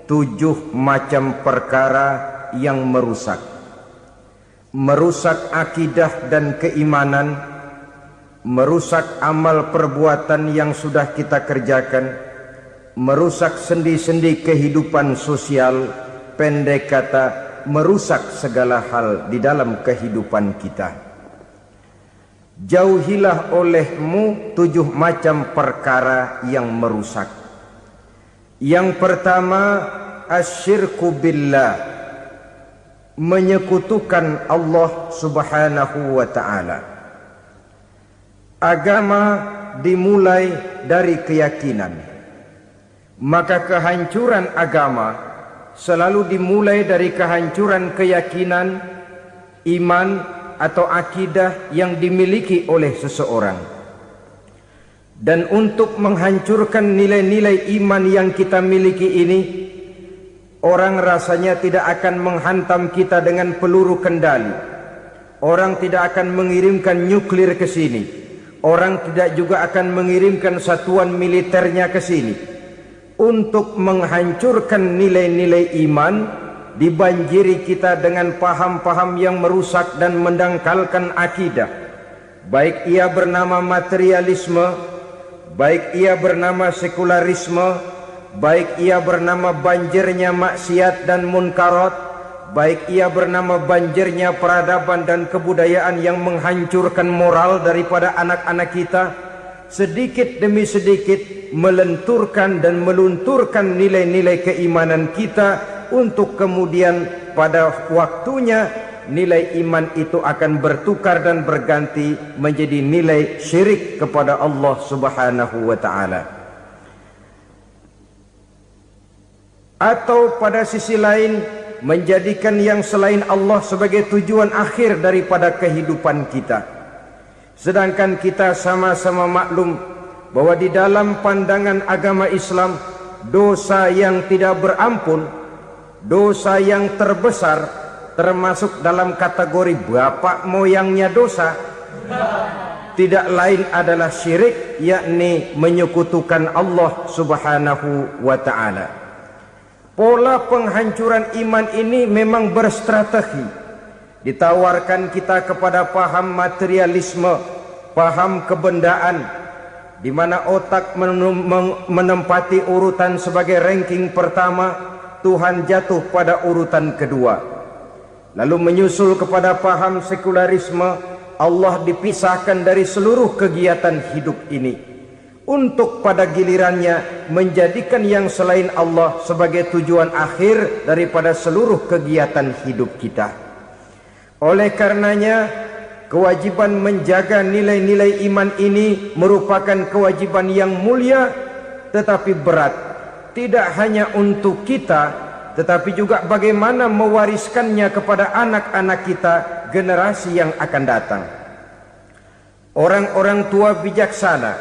7 macam perkara yang merusak akidah dan keimanan, merusak amal perbuatan yang sudah kita kerjakan, merusak sendi-sendi kehidupan sosial, pendek kata merusak segala hal di dalam kehidupan kita. Jauhilah olehmu 7 macam perkara yang merusak. Yang pertama, asyirku billah, menyekutukan Allah subhanahu wa ta'ala. Agama dimulai dari keyakinan, maka kehancuran agama selalu dimulai dari kehancuran keyakinan, iman atau akidah yang dimiliki oleh seseorang. Dan untuk menghancurkan nilai-nilai iman yang kita miliki ini, orang rasanya tidak akan menghantam kita dengan peluru kendali. Orang tidak akan mengirimkan nuklir ke sini. Orang tidak juga akan mengirimkan satuan militernya ke sini. Untuk menghancurkan nilai-nilai iman, dibanjiri kita dengan paham-paham yang merusak dan mendangkalkan akidah. Baik ia bernama materialisme, baik ia bernama sekularisme, baik ia bernama banjirnya maksiat dan munkarat, baik ia bernama banjirnya peradaban dan kebudayaan yang menghancurkan moral daripada anak-anak kita, sedikit demi sedikit melenturkan dan melunturkan nilai-nilai keimanan kita, untuk kemudian pada waktunya nilai iman itu akan bertukar dan berganti menjadi nilai syirik kepada Allah subhanahu wa ta'ala. Atau pada sisi lain, menjadikan yang selain Allah sebagai tujuan akhir daripada kehidupan kita. Sedangkan kita sama-sama maklum bahwa di dalam pandangan agama Islam, dosa yang tidak berampun, dosa yang terbesar, termasuk dalam kategori bapak moyangnya dosa, tidak lain adalah syirik, yakni menyekutukan Allah subhanahu wa ta'ala. Pola penghancuran iman ini memang berstrategi. Ditawarkan kita kepada paham materialisme, paham kebendaan, di mana otak menempati urutan sebagai ranking pertama, Tuhan jatuh pada urutan kedua. Lalu menyusul kepada paham sekularisme, Allah dipisahkan dari seluruh kegiatan hidup ini, untuk pada gilirannya menjadikan yang selain Allah sebagai tujuan akhir daripada seluruh kegiatan hidup kita. Oleh karenanya, kewajiban menjaga nilai-nilai iman ini merupakan kewajiban yang mulia tetapi berat, tidak hanya untuk kita, tetapi juga bagaimana mewariskannya kepada anak-anak kita, generasi yang akan datang. Orang-orang tua bijaksana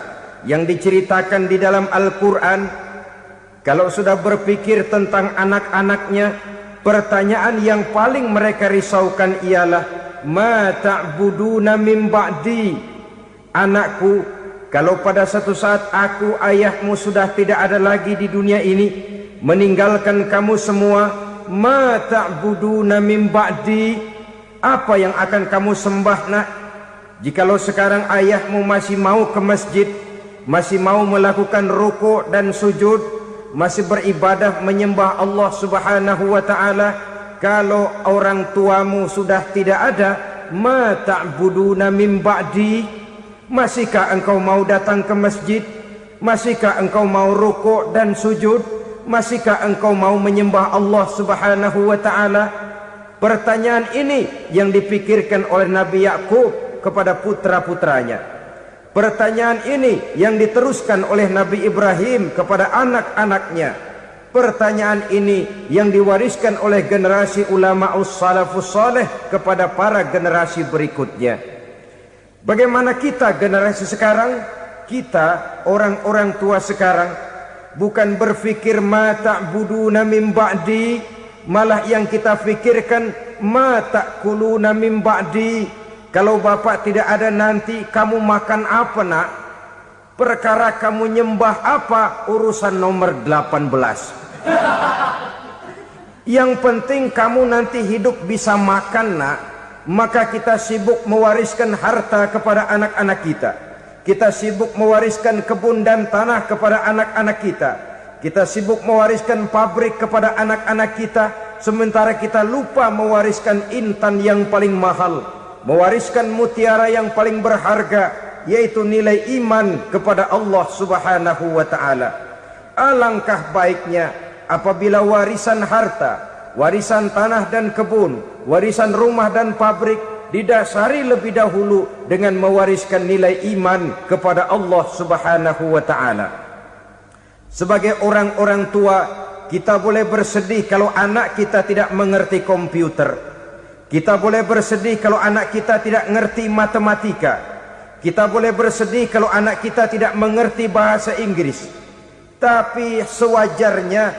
yang diceritakan di dalam Al-Quran, kalau sudah berpikir tentang anak-anaknya, pertanyaan yang paling mereka risaukan ialah, ma ta'buduna min ba'di. Anakku, kalau pada satu saat aku, ayahmu sudah tidak ada lagi di dunia ini, meninggalkan kamu semua, ma ta'buduna min ba'di, apa yang akan kamu sembah nak? Jikalau sekarang ayahmu masih mau ke masjid, masih mau melakukan rukuk dan sujud, masih beribadah menyembah Allah subhanahu wa ta'ala, kalau orang tuamu sudah tidak ada, ma ta'buduna min ba'di, masihkah engkau mau datang ke masjid? Masihkah engkau mau rukuk dan sujud? Masihkah engkau mau menyembah Allah subhanahu wa ta'ala? Pertanyaan ini yang dipikirkan oleh Nabi Yakub kepada putra-putranya. Pertanyaan ini yang diteruskan oleh Nabi Ibrahim kepada anak-anaknya. Pertanyaan ini yang diwariskan oleh generasi ulama'us salafus saleh kepada para generasi berikutnya. Bagaimana kita generasi sekarang? Kita orang-orang tua sekarang bukan berfikir ma ta'buduna min ba'di, malah yang kita fikirkan ma ta'kuluna min ba'di. Kalau bapak tidak ada nanti kamu makan apa nak? Perkara kamu nyembah apa? Urusan nomor 18. Yang penting kamu nanti hidup bisa makan, nak. Maka kita sibuk mewariskan harta kepada anak-anak kita. Kita sibuk mewariskan kebun dan tanah kepada anak-anak kita. Kita sibuk mewariskan pabrik kepada anak-anak kita, sementara kita lupa mewariskan intan yang paling mahal, mewariskan mutiara yang paling berharga, yaitu nilai iman kepada Allah Subhanahu wa ta'ala. Alangkah baiknya apabila warisan harta, warisan tanah dan kebun, warisan rumah dan pabrik didasari lebih dahulu dengan mewariskan nilai iman kepada Allah Subhanahu wa ta'ala. Sebagai orang-orang tua, kita boleh bersedih kalau anak kita tidak mengerti komputer. Kita boleh bersedih kalau anak kita tidak mengerti matematika. Kita boleh bersedih kalau anak kita tidak mengerti bahasa Inggris. Tapi sewajarnya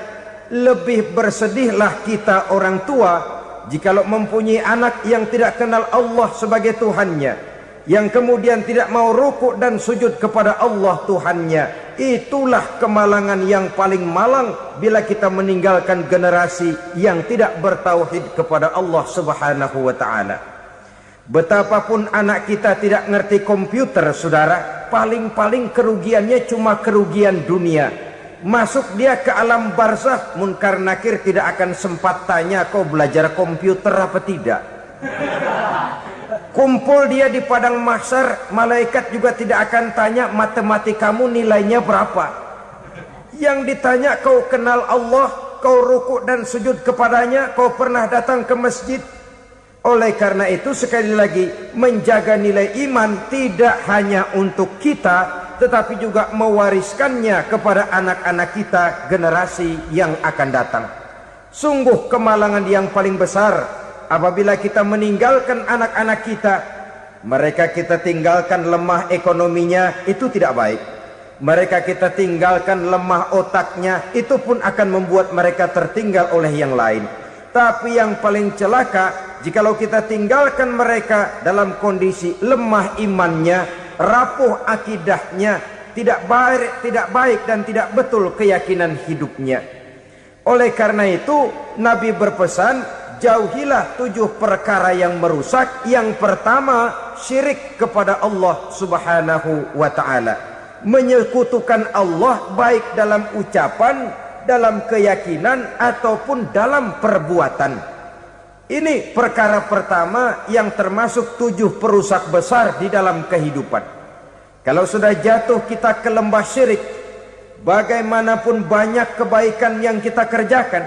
lebih bersedihlah kita orang tua jikalau mempunyai anak yang tidak kenal Allah sebagai Tuhannya, yang kemudian tidak mau rukuk dan sujud kepada Allah Tuhannya. Itulah kemalangan yang paling malang bila kita meninggalkan generasi yang tidak bertauhid kepada Allah Subhanahu wa ta'ala. Betapapun anak kita tidak ngerti komputer, saudara, paling-paling kerugiannya cuma kerugian dunia. Masuk dia ke alam barzakh, munkar nakir tidak akan sempat tanya kau belajar komputer apa tidak. Kumpul dia di padang mahsyar, malaikat juga tidak akan tanya matematikamu nilainya berapa. Yang ditanya kau kenal Allah, kau rukuk dan sujud kepadanya, kau pernah datang ke masjid. Oleh karena itu sekali lagi, menjaga nilai iman tidak hanya untuk kita, tetapi juga mewariskannya kepada anak-anak kita, generasi yang akan datang. Sungguh kemalangan yang paling besar apabila kita meninggalkan anak-anak kita. Mereka kita tinggalkan lemah ekonominya, itu tidak baik. Mereka kita tinggalkan lemah otaknya, itu pun akan membuat mereka tertinggal oleh yang lain. Tapi yang paling celaka, jikalau kita tinggalkan mereka dalam kondisi lemah imannya, rapuh akidahnya, tidak baik dan tidak betul keyakinan hidupnya. Oleh karena itu Nabi berpesan, jauhilah 7 perkara yang merusak. Yang pertama, syirik kepada Allah Subhanahu wa ta'ala. Menyekutukan Allah baik dalam ucapan, dalam keyakinan ataupun dalam perbuatan. Ini perkara pertama yang termasuk 7 perusak besar di dalam kehidupan. Kalau sudah jatuh kita ke lembah syirik, bagaimanapun banyak kebaikan yang kita kerjakan,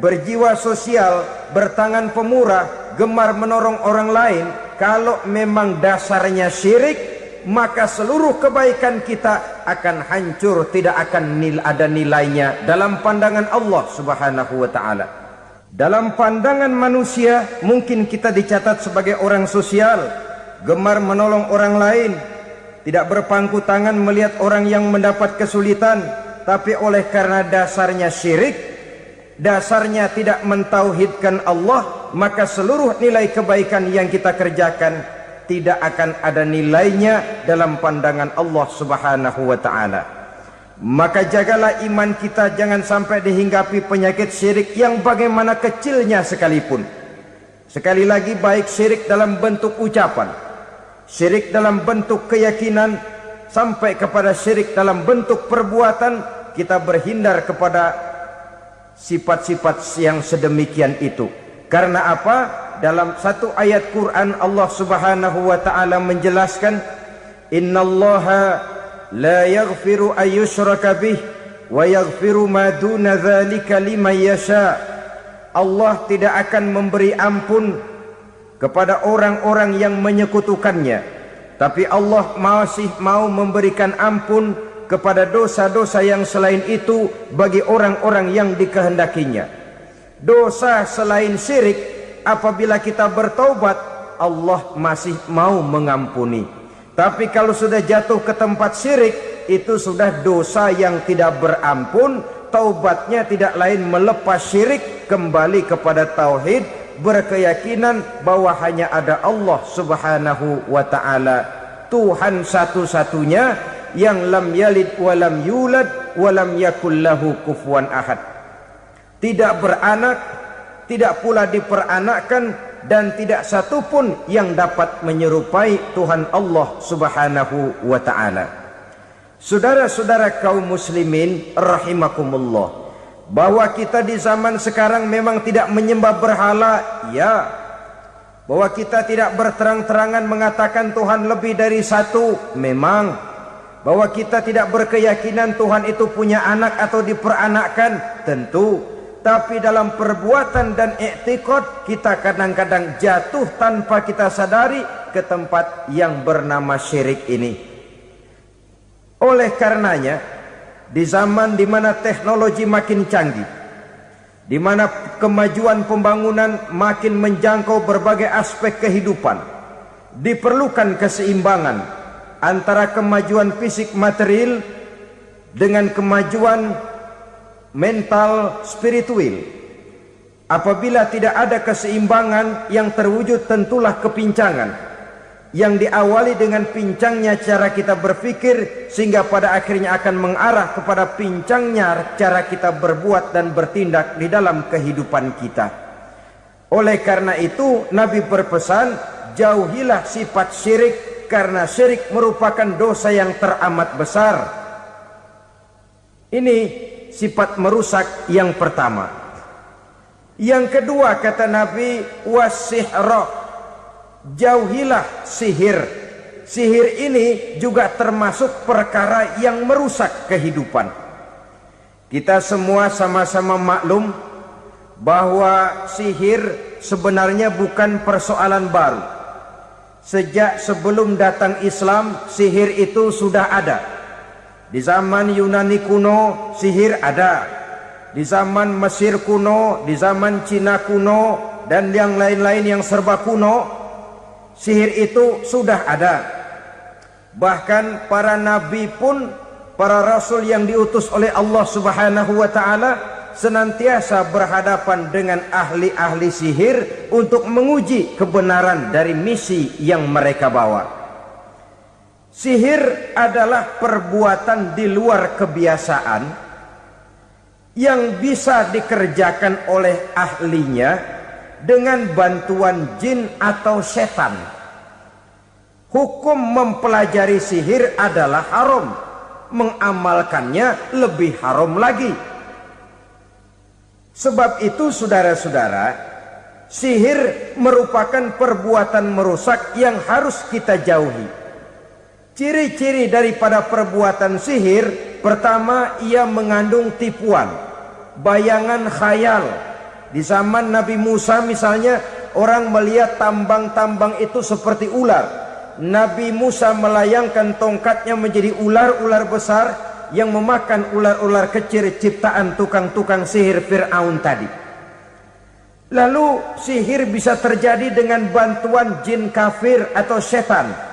berjiwa sosial, bertangan pemurah, gemar menolong orang lain, kalau memang dasarnya syirik, maka seluruh kebaikan kita akan hancur, tidak akan ada nilainya dalam pandangan Allah Subhanahu wa ta'ala. Dalam pandangan manusia mungkin kita dicatat sebagai orang sosial, gemar menolong orang lain, tidak berpangku tangan melihat orang yang mendapat kesulitan. Tapi oleh karena dasarnya syirik, dasarnya tidak mentauhidkan Allah, maka seluruh nilai kebaikan yang kita kerjakan tidak akan ada nilainya dalam pandangan Allah Subhanahu wa ta'ala. Maka jagalah iman kita, jangan sampai dihinggapi penyakit syirik yang bagaimana kecilnya sekalipun. Sekali lagi, baik syirik dalam bentuk ucapan, syirik dalam bentuk keyakinan, sampai kepada syirik dalam bentuk perbuatan, kita berhindar kepada sifat-sifat yang sedemikian itu. Karena apa? Dalam satu ayat Quran Allah Subhanahu wa ta'ala menjelaskan, innallaha la yaghfiru ayyushraka bih wa yaghfiru ma duna dzalika liman yasha. Allah tidak akan memberi ampun kepada orang-orang yang menyekutukannya, tapi Allah masih mau memberikan ampun kepada dosa-dosa yang selain itu bagi orang-orang yang dikehendakinya. Dosa selain syirik, apabila kita bertaubat, Allah masih mau mengampuni. Tapi kalau sudah jatuh ke tempat syirik, itu sudah dosa yang tidak berampun. Taubatnya tidak lain melepas syirik, kembali kepada tauhid, berkeyakinan bahwa hanya ada Allah Subhanahu wa ta'ala, Tuhan satu-satunya, yang lam yalid walam yulad walam yakul lahu kufuwan ahad. tidak beranak, tidak pula diperanakkan, dan tidak satupun yang dapat menyerupai Tuhan Allah Subhanahu wa ta'ala. Saudara-saudara kaum muslimin rahimakumullah, bahwa kita di zaman sekarang memang tidak menyembah berhala, ya. Bahwa kita tidak berterang-terangan mengatakan Tuhan lebih dari satu, memang. Bahwa kita tidak berkeyakinan Tuhan itu punya anak atau diperanakkan, tentu. Tapi dalam perbuatan dan i'tiqad kita kadang-kadang jatuh tanpa kita sadari ke tempat yang bernama syirik ini. Oleh karenanya, di zaman di mana teknologi makin canggih, di mana kemajuan pembangunan makin menjangkau berbagai aspek kehidupan, diperlukan keseimbangan antara kemajuan fisik material dengan kemajuan mental spiritual. Apabila tidak ada keseimbangan, yang terwujud tentulah kepincangan, yang diawali dengan pincangnya cara kita berpikir, sehingga pada akhirnya akan mengarah kepada pincangnya cara kita berbuat dan bertindak di dalam kehidupan kita. Oleh karena itu Nabi berpesan, jauhilah sifat syirik, karena syirik merupakan dosa yang teramat besar. Ini sifat merusak yang pertama. Yang kedua kata Nabi, wasihra, jauhilah sihir. Sihir ini juga termasuk perkara yang merusak kehidupan. Kita semua sama-sama maklum bahwa sihir sebenarnya bukan persoalan baru. Sejak sebelum datang Islam, sihir itu sudah ada. Di zaman Yunani kuno, sihir ada. Di zaman Mesir kuno, di zaman Cina kuno, dan yang lain-lain yang serba kuno, sihir itu sudah ada. Bahkan para nabi pun, para rasul yang diutus oleh Allah Subhanahu wa ta'ala, senantiasa berhadapan dengan ahli-ahli sihir untuk menguji kebenaran dari misi yang mereka bawa. Sihir adalah perbuatan di luar kebiasaan yang bisa dikerjakan oleh ahlinya dengan bantuan jin atau setan. Hukum mempelajari sihir adalah haram, mengamalkannya lebih haram lagi. Sebab itu saudara-saudara, sihir merupakan perbuatan merusak yang harus kita jauhi. Ciri-ciri daripada perbuatan sihir, pertama, ia mengandung tipuan, bayangan khayal. Di zaman Nabi Musa misalnya, orang melihat tambang-tambang itu seperti ular. Nabi Musa melayangkan tongkatnya menjadi ular-ular besar yang memakan ular-ular kecil ciptaan tukang-tukang sihir Fir'aun tadi. Lalu sihir bisa terjadi dengan bantuan jin kafir atau setan.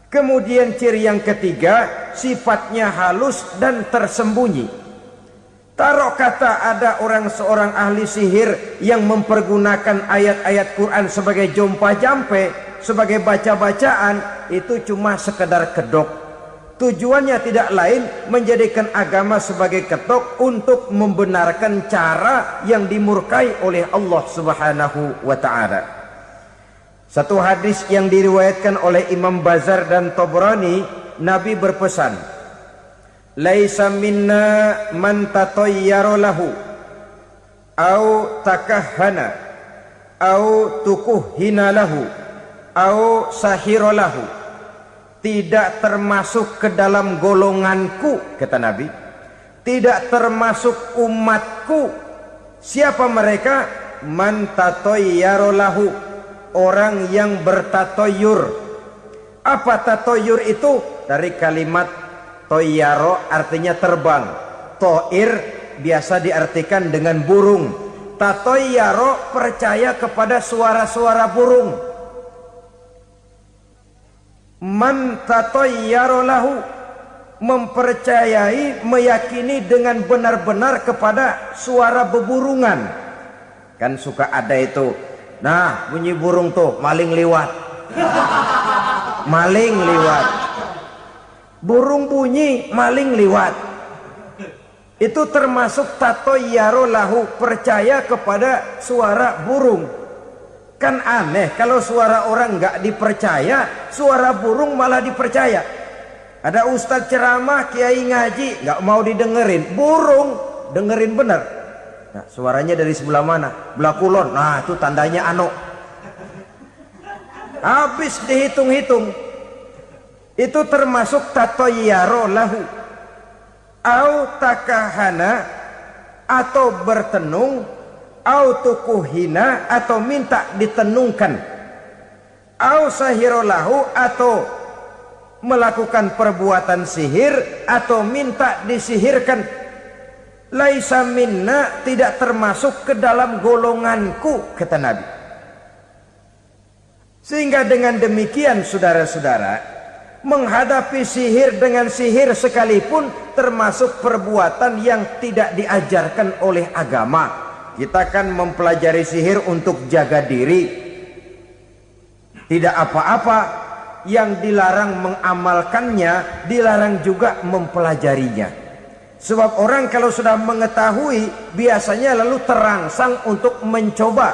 Kemudian ciri yang ketiga, sifatnya halus dan tersembunyi. Taruh kata ada seorang ahli sihir yang mempergunakan ayat-ayat Quran sebagai jompa-jampe, sebagai baca-bacaan, itu cuma sekedar kedok. Tujuannya tidak lain menjadikan agama sebagai ketok untuk membenarkan cara yang dimurkai oleh Allah Subhanahu wa ta'ala. Satu hadis yang diriwayatkan oleh Imam Bazar dan Tabrani, Nabi berpesan, laisa minna man tatayyara lahu au takahhana au tukuhhina lahu au sahira lahu. Tidak termasuk ke dalam golonganku, kata Nabi. Tidak termasuk umatku. Siapa mereka? Man tatayyara lahu, orang yang bertatoyur. Apa tatoyur itu? Dari kalimat toyaro, artinya terbang. Toir biasa diartikan dengan burung. Tatoyaro percaya kepada suara-suara burung. Man tatayyara lahu, mempercayai, meyakini dengan benar-benar kepada suara beburungan. Kan suka ada itu, nah bunyi burung tuh, maling liwat. Maling liwat. Burung bunyi, maling liwat. Itu termasuk tatoyaro lahu, percaya kepada suara burung. Kan aneh kalau suara orang nggak dipercaya, suara burung malah dipercaya. Ada ustadz ceramah, kiai ngaji, nggak mau didengerin, burung dengerin bener. Nah, suaranya dari sebelah mana? Belah kulon. Nah, itu tandanya ano. Habis dihitung-hitung. Itu termasuk tatoyaro lahu. Au takahana, atau bertenung, au tukuhina, atau minta ditenungkan, au sahirolahu, atau melakukan perbuatan sihir, atau minta disihirkan. Laisa minna, tidak termasuk ke dalam golonganku, kata Nabi. Sehingga dengan demikian saudara-saudara, menghadapi sihir dengan sihir sekalipun termasuk perbuatan yang tidak diajarkan oleh agama. Kita kan mempelajari sihir untuk jaga diri, tidak apa-apa. Yang dilarang mengamalkannya, dilarang juga mempelajarinya. Sebab orang kalau sudah mengetahui, biasanya lalu terangsang untuk mencoba.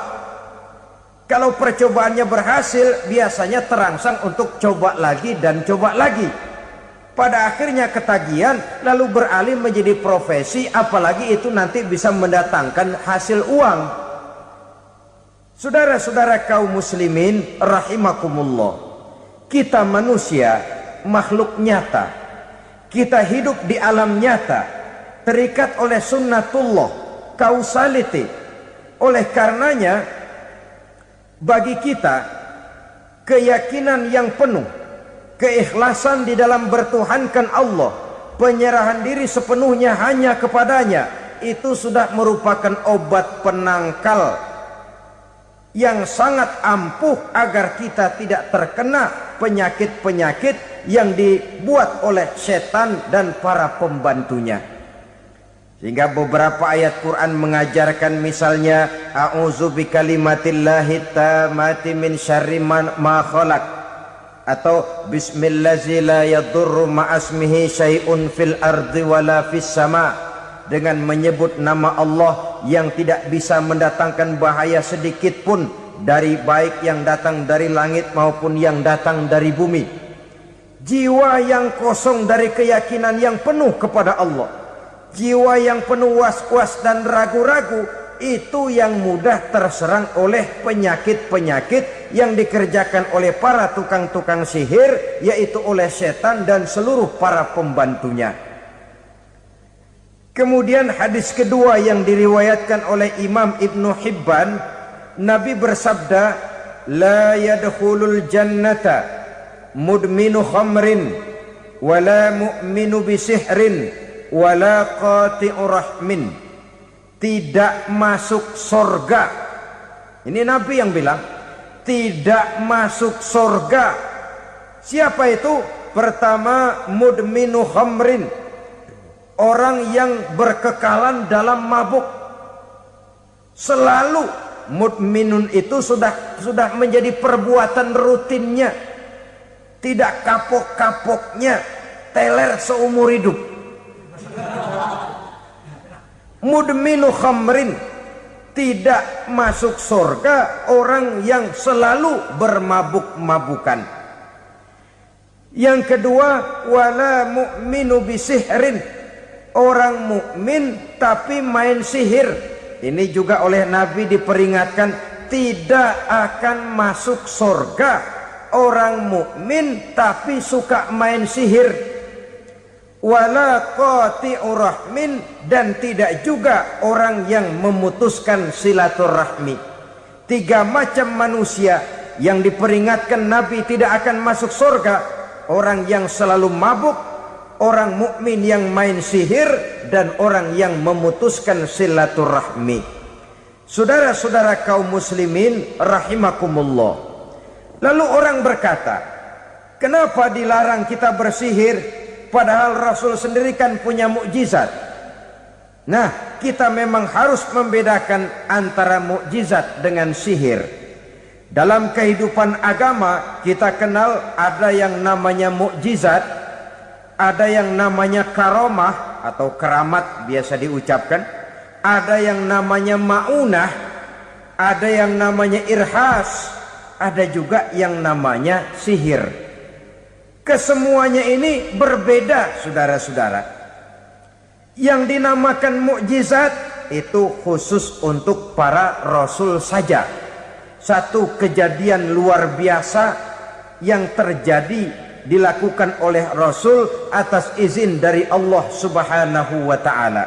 Kalau percobaannya berhasil, biasanya terangsang untuk coba lagi dan coba lagi. Pada akhirnya ketagihan, lalu beralih menjadi profesi, apalagi itu nanti bisa mendatangkan hasil uang. Saudara-saudara kaum muslimin rahimakumullah, kita manusia makhluk nyata. Kita hidup di alam nyata, terikat oleh sunnatullah, causality. Oleh karenanya, bagi kita keyakinan yang penuh, keikhlasan di dalam bertuhankan Allah, penyerahan diri sepenuhnya hanya kepadanya, itu sudah merupakan obat penangkal yang sangat ampuh agar kita tidak terkena penyakit-penyakit yang dibuat oleh setan dan para pembantunya. Sehingga beberapa ayat Quran mengajarkan, misalnya a'udzu bikalimatillahi tammati min syarri ma khalaq, atau bismillazi la yadurru ma'asmihi syai'un fil ardi wala fis sama, dengan menyebut nama Allah yang tidak bisa mendatangkan bahaya sedikit pun, dari baik yang datang dari langit maupun yang datang dari bumi. Jiwa yang kosong dari keyakinan yang penuh kepada Allah, jiwa yang penuh was-was dan ragu-ragu, itu yang mudah terserang oleh penyakit-penyakit yang dikerjakan oleh para tukang-tukang sihir, yaitu oleh setan dan seluruh para pembantunya. Kemudian hadis kedua yang diriwayatkan oleh Imam Ibnu Hibban, Nabi bersabda, la yadkhulul jannata mudminu khamrin wala mu'minu bisihrin wala qati'u rahmin. Tidak masuk surga. Ini Nabi yang bilang, tidak masuk surga. Siapa itu? Pertama, mudminu khamrin, orang yang berkekalan dalam mabuk. Selalu mudminun itu sudah menjadi perbuatan rutinnya, tidak kapok-kapoknya, teler seumur hidup. Mudminu khamrin, tidak masuk surga orang yang selalu bermabuk-mabukan. Yang kedua, wala mu'minu bisihrin, orang mukmin tapi main sihir. Ini juga oleh Nabi diperingatkan, tidak akan masuk surga orang mukmin tapi suka main sihir. Wala qati'u rahmin, dan tidak juga orang yang memutuskan silaturahmi. Tiga macam manusia yang diperingatkan Nabi tidak akan masuk surga: orang yang selalu mabuk, orang mukmin yang main sihir, dan orang yang memutuskan silaturahmi. Saudara-saudara kaum muslimin rahimakumullah. Lalu orang berkata, kenapa dilarang kita bersihir? Padahal Rasul sendiri kan punya mukjizat. Nah, kita memang harus membedakan antara mukjizat dengan sihir. Dalam kehidupan agama kita kenal ada yang namanya mukjizat, Ada yang namanya karomah atau keramat biasa diucapkan. Ada yang namanya maunah. Ada yang namanya irhas. Ada juga yang namanya sihir. Kesemuanya ini berbeda, saudara-saudara. Yang dinamakan mukjizat itu khusus untuk para rasul saja. Satu kejadian luar biasa yang terjadi dilakukan oleh Rasul atas izin dari Allah Subhanahu wa ta'ala.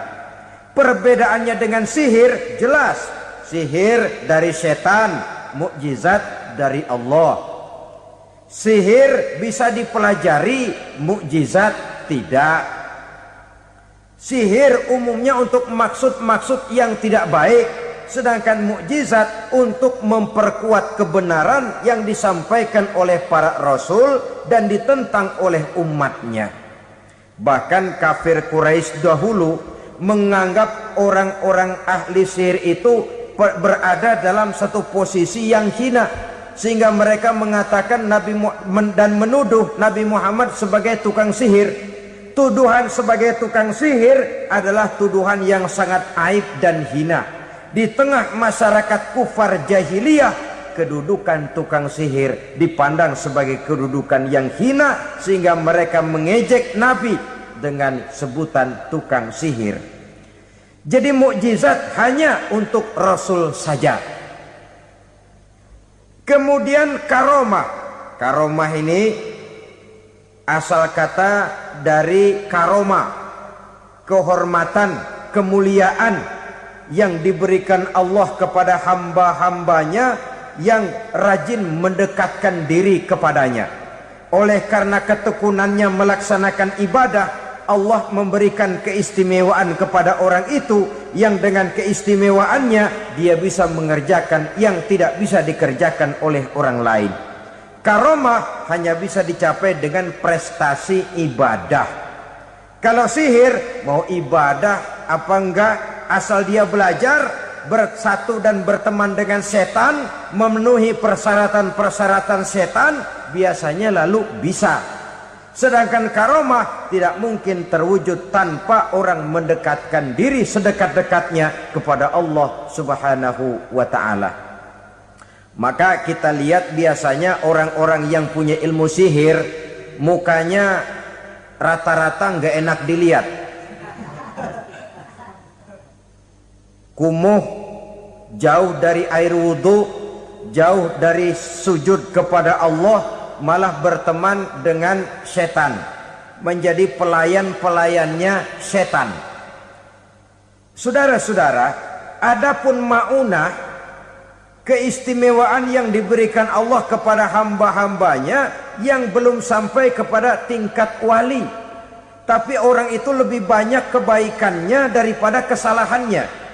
Perbedaannya dengan sihir jelas. Sihir dari setan, mukjizat dari Allah. Sihir bisa dipelajari, mukjizat tidak. Sihir umumnya untuk maksud-maksud yang tidak baik, sedangkan mukjizat untuk memperkuat kebenaran yang disampaikan oleh para rasul dan ditentang oleh umatnya. Bahkan kafir Quraisy dahulu menganggap orang-orang ahli sihir itu berada dalam satu posisi yang hina, sehingga mereka mengatakan dan menuduh Nabi Muhammad sebagai tukang sihir. Tuduhan sebagai tukang sihir adalah tuduhan yang sangat aib dan hina. Di tengah masyarakat kufar jahiliyah, kedudukan tukang sihir dipandang sebagai kedudukan yang hina, sehingga mereka mengejek Nabi dengan sebutan tukang sihir. Jadi mukjizat hanya untuk Rasul saja. Kemudian karomah. Karomah ini asal kata dari karoma, kehormatan, kemuliaan yang diberikan Allah kepada hamba-hambanya yang rajin mendekatkan diri kepadanya. Oleh karena ketekunannya melaksanakan ibadah, Allah memberikan keistimewaan kepada orang itu, yang dengan keistimewaannya dia bisa mengerjakan yang tidak bisa dikerjakan oleh orang lain. Karomah hanya bisa dicapai dengan prestasi ibadah. Kalau sihir mau ibadah apa enggak, asal dia belajar, bersatu dan berteman dengan setan, memenuhi persyaratan-persyaratan setan, biasanya lalu bisa. Sedangkan karomah tidak mungkin terwujud tanpa orang mendekatkan diri sedekat-dekatnya kepada Allah Subhanahu wa ta'ala. Maka kita lihat biasanya orang-orang yang punya ilmu sihir, mukanya rata-rata nggak enak dilihat. Kumuh, jauh dari air wudhu, jauh dari sujud kepada Allah, malah berteman dengan setan, menjadi pelayan-pelayannya setan. Saudara-saudara, adapun maunah, keistimewaan yang diberikan Allah kepada hamba-hambanya yang belum sampai kepada tingkat wali, tapi orang itu lebih banyak kebaikannya daripada kesalahannya.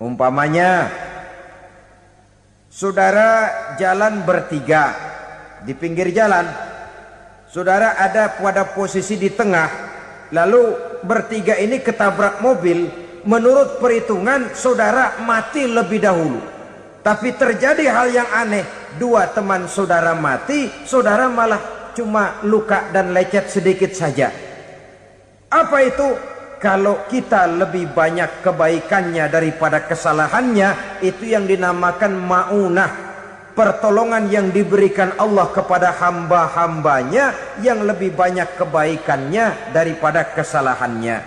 Umpamanya, saudara jalan bertiga di pinggir jalan, saudara ada pada posisi di tengah, lalu bertiga ini ketabrak mobil. Menurut perhitungan saudara mati lebih dahulu, tapi terjadi hal yang aneh, dua teman saudara mati, saudara malah cuma luka dan lecet sedikit saja. Apa itu? Kalau kita lebih banyak kebaikannya daripada kesalahannya, itu yang dinamakan maunah, pertolongan yang diberikan Allah kepada hamba-hambanya yang lebih banyak kebaikannya daripada kesalahannya.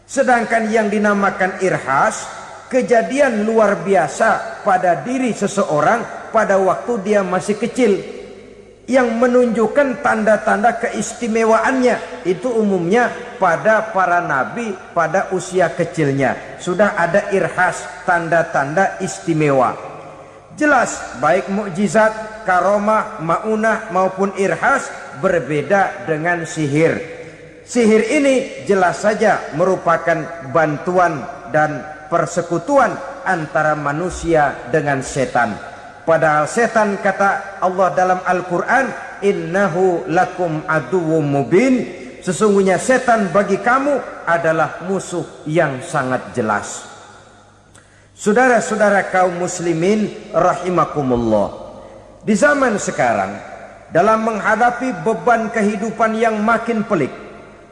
Sedangkan yang dinamakan irhas, kejadian luar biasa pada diri seseorang pada waktu dia masih kecil, yang menunjukkan tanda-tanda keistimewaannya. Itu umumnya pada para nabi pada usia kecilnya sudah ada irhas, tanda-tanda istimewa. Jelas baik mukjizat, karomah, maunah maupun irhas berbeda dengan sihir. Sihir ini jelas saja merupakan bantuan dan persekutuan antara manusia dengan setan. Padahal setan, kata Allah dalam Al-Quran, innahu lakum aduwwum mubin, sesungguhnya setan bagi kamu adalah musuh yang sangat jelas. Saudara-saudara kaum muslimin rahimakumullah, di zaman sekarang dalam menghadapi beban kehidupan yang makin pelik,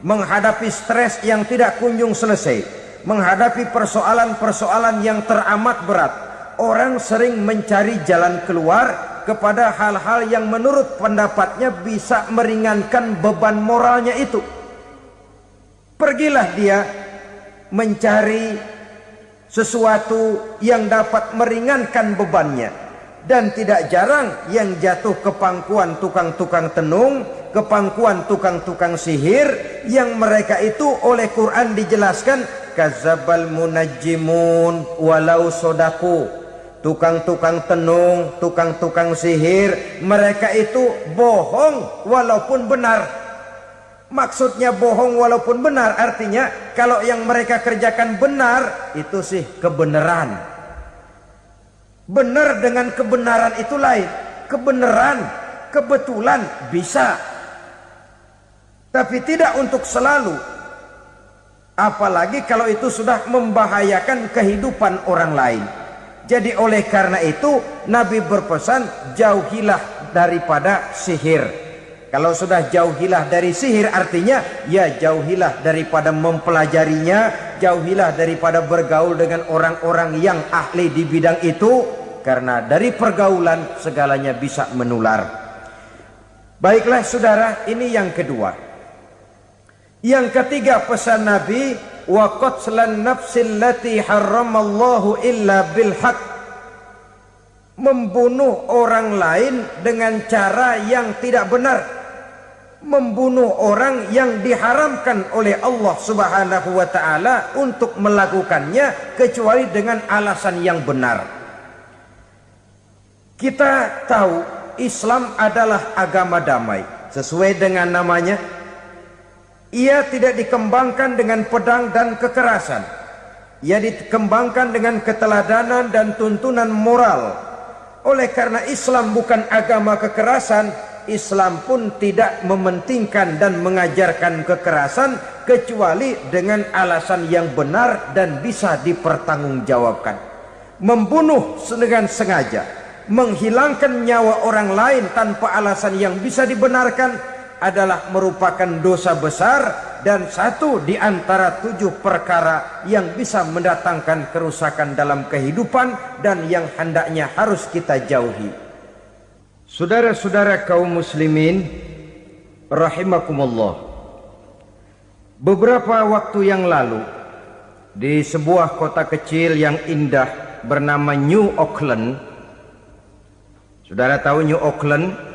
menghadapi stres yang tidak kunjung selesai, menghadapi persoalan-persoalan yang teramat berat, orang sering mencari jalan keluar kepada hal-hal yang menurut pendapatnya bisa meringankan beban moralnya itu. Pergilah dia mencari sesuatu yang dapat meringankan bebannya. Dan tidak jarang yang jatuh ke pangkuan tukang-tukang tenung, ke pangkuan tukang-tukang sihir, yang mereka itu oleh Quran dijelaskan kadzabal munajjimun walau sodaku. Tukang-tukang tenung, tukang-tukang sihir, mereka itu bohong walaupun benar. Maksudnya bohong walaupun benar artinya kalau yang mereka kerjakan benar itu sih kebenaran. Benar dengan kebenaran itu lain. Kebenaran, kebetulan bisa, tapi tidak untuk selalu. Apalagi kalau itu sudah membahayakan kehidupan orang lain. Jadi oleh karena itu Nabi berpesan jauhilah daripada sihir. Kalau sudah jauhilah dari sihir artinya ya jauhilah daripada mempelajarinya, jauhilah daripada bergaul dengan orang-orang yang ahli di bidang itu, karena dari pergaulan segalanya bisa menular. Baiklah saudara, ini yang kedua. Yang ketiga pesan Nabi, wa qatlan nafsil lati harramallahu illa bil haq. Membunuh orang lain dengan cara yang tidak benar. Membunuh orang yang diharamkan oleh Allah Subhanahu wa taala untuk melakukannya kecuali dengan alasan yang benar. Kita tahu Islam adalah agama damai. Sesuai dengan namanya, ia tidak dikembangkan dengan pedang dan kekerasan. Ia dikembangkan dengan keteladanan dan tuntunan moral. Oleh karena Islam bukan agama kekerasan, Islam pun tidak mementingkan dan mengajarkan kekerasan kecuali dengan alasan yang benar dan bisa dipertanggungjawabkan. Membunuh dengan sengaja, menghilangkan nyawa orang lain tanpa alasan yang bisa dibenarkan adalah merupakan dosa besar dan satu di antara 7 perkara yang bisa mendatangkan kerusakan dalam kehidupan dan yang hendaknya harus kita jauhi. Saudara-saudara kaum muslimin rahimakumullah, beberapa waktu yang lalu di sebuah kota kecil yang indah bernama New Auckland. Saudara tahu New Auckland?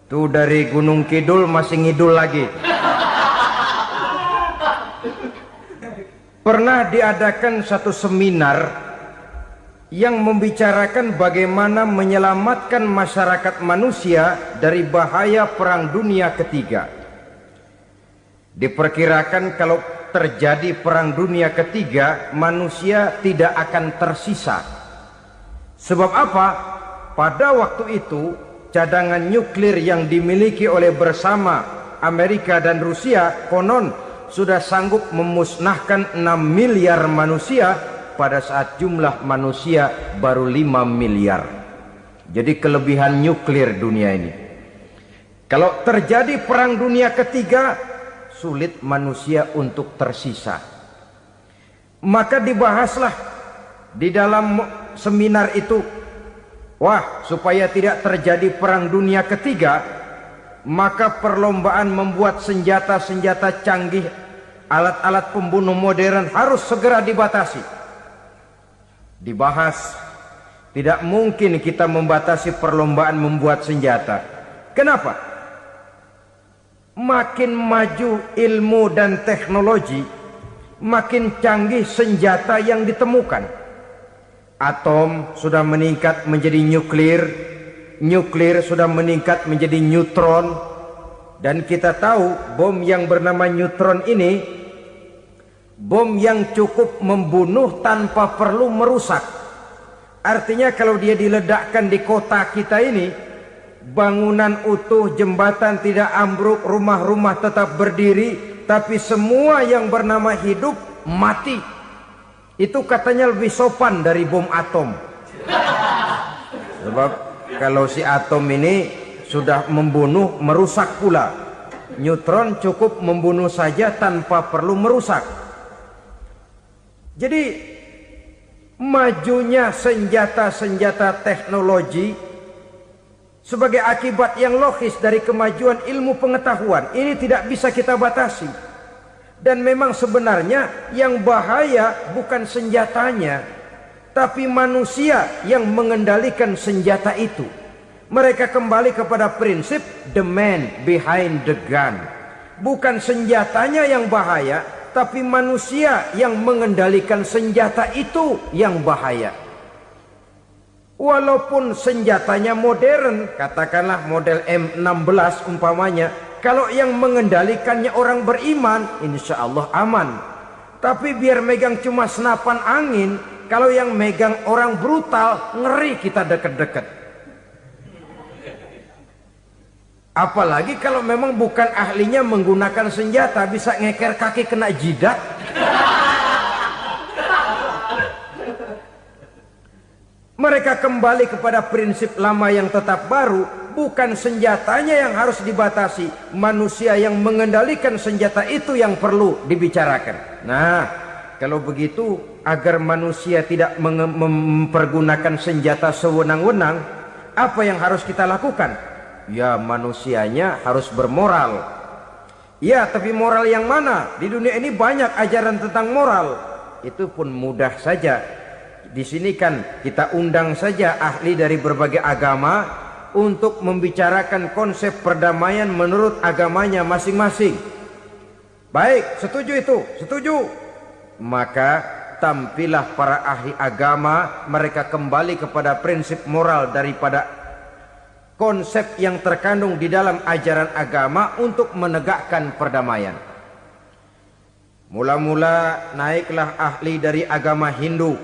Itu dari Gunung Kidul masih ngidul lagi. Pernah diadakan satu seminar yang membicarakan bagaimana menyelamatkan masyarakat manusia dari bahaya Perang Dunia Ketiga. Diperkirakan kalau terjadi Perang Dunia Ketiga, manusia tidak akan tersisa. Sebab apa? Pada waktu itu cadangan nuklir yang dimiliki oleh bersama Amerika dan Rusia konon sudah sanggup memusnahkan 6 miliar manusia pada saat jumlah manusia baru 5 miliar. Jadi kelebihan nuklir dunia ini. Kalau terjadi Perang Dunia Ketiga, sulit manusia untuk tersisa. Maka dibahaslah di dalam seminar itu, wah, supaya tidak terjadi Perang Dunia Ketiga, maka perlombaan membuat senjata-senjata canggih, alat-alat pembunuh modern harus segera dibatasi. Dibahas, tidak mungkin kita membatasi perlombaan membuat senjata. Kenapa? Makin maju ilmu dan teknologi, makin canggih senjata yang ditemukan. Atom sudah meningkat menjadi nuklir, nuklir sudah meningkat menjadi neutron, dan kita tahu bom yang bernama neutron ini bom yang cukup membunuh tanpa perlu merusak. Artinya kalau dia diledakkan di kota kita ini, bangunan utuh, jembatan tidak ambruk, rumah-rumah tetap berdiri, tapi semua yang bernama hidup mati. Itu katanya lebih sopan dari bom atom. Sebab kalau si atom ini sudah membunuh, merusak pula. Neutron cukup membunuh saja tanpa perlu merusak. Jadi majunya senjata-senjata teknologi sebagai akibat yang logis dari kemajuan ilmu pengetahuan ini tidak bisa kita batasi. Dan memang sebenarnya yang bahaya bukan senjatanya, tapi manusia yang mengendalikan senjata itu. Mereka kembali kepada prinsip the man behind the gun. Bukan senjatanya yang bahaya, tapi manusia yang mengendalikan senjata itu yang bahaya. Walaupun senjatanya modern, katakanlah model M16 umpamanya, kalau yang mengendalikannya orang beriman, insya Allah aman. Tapi biar megang cuma senapan angin, kalau yang megang orang brutal, ngeri kita deket-deket. Apalagi kalau memang bukan ahlinya menggunakan senjata, bisa ngeker kaki kena jidat. Mereka kembali kepada prinsip lama yang tetap baru. Bukan senjatanya yang harus dibatasi, manusia yang mengendalikan senjata itu yang perlu dibicarakan. Nah, kalau begitu, agar manusia tidak mempergunakan senjata sewenang-wenang, apa yang harus kita lakukan? Ya, manusianya harus bermoral. Ya, tapi moral yang mana? Di dunia ini banyak ajaran tentang moral. Itu pun mudah saja. Di sini kan kita undang saja ahli dari berbagai agama untuk membicarakan konsep perdamaian menurut agamanya masing-masing. Baik, setuju itu, setuju. Maka tampillah para ahli agama, mereka kembali kepada prinsip moral daripada konsep yang terkandung di dalam ajaran agama untuk menegakkan perdamaian. Mula-mula naiklah ahli dari agama Hindu,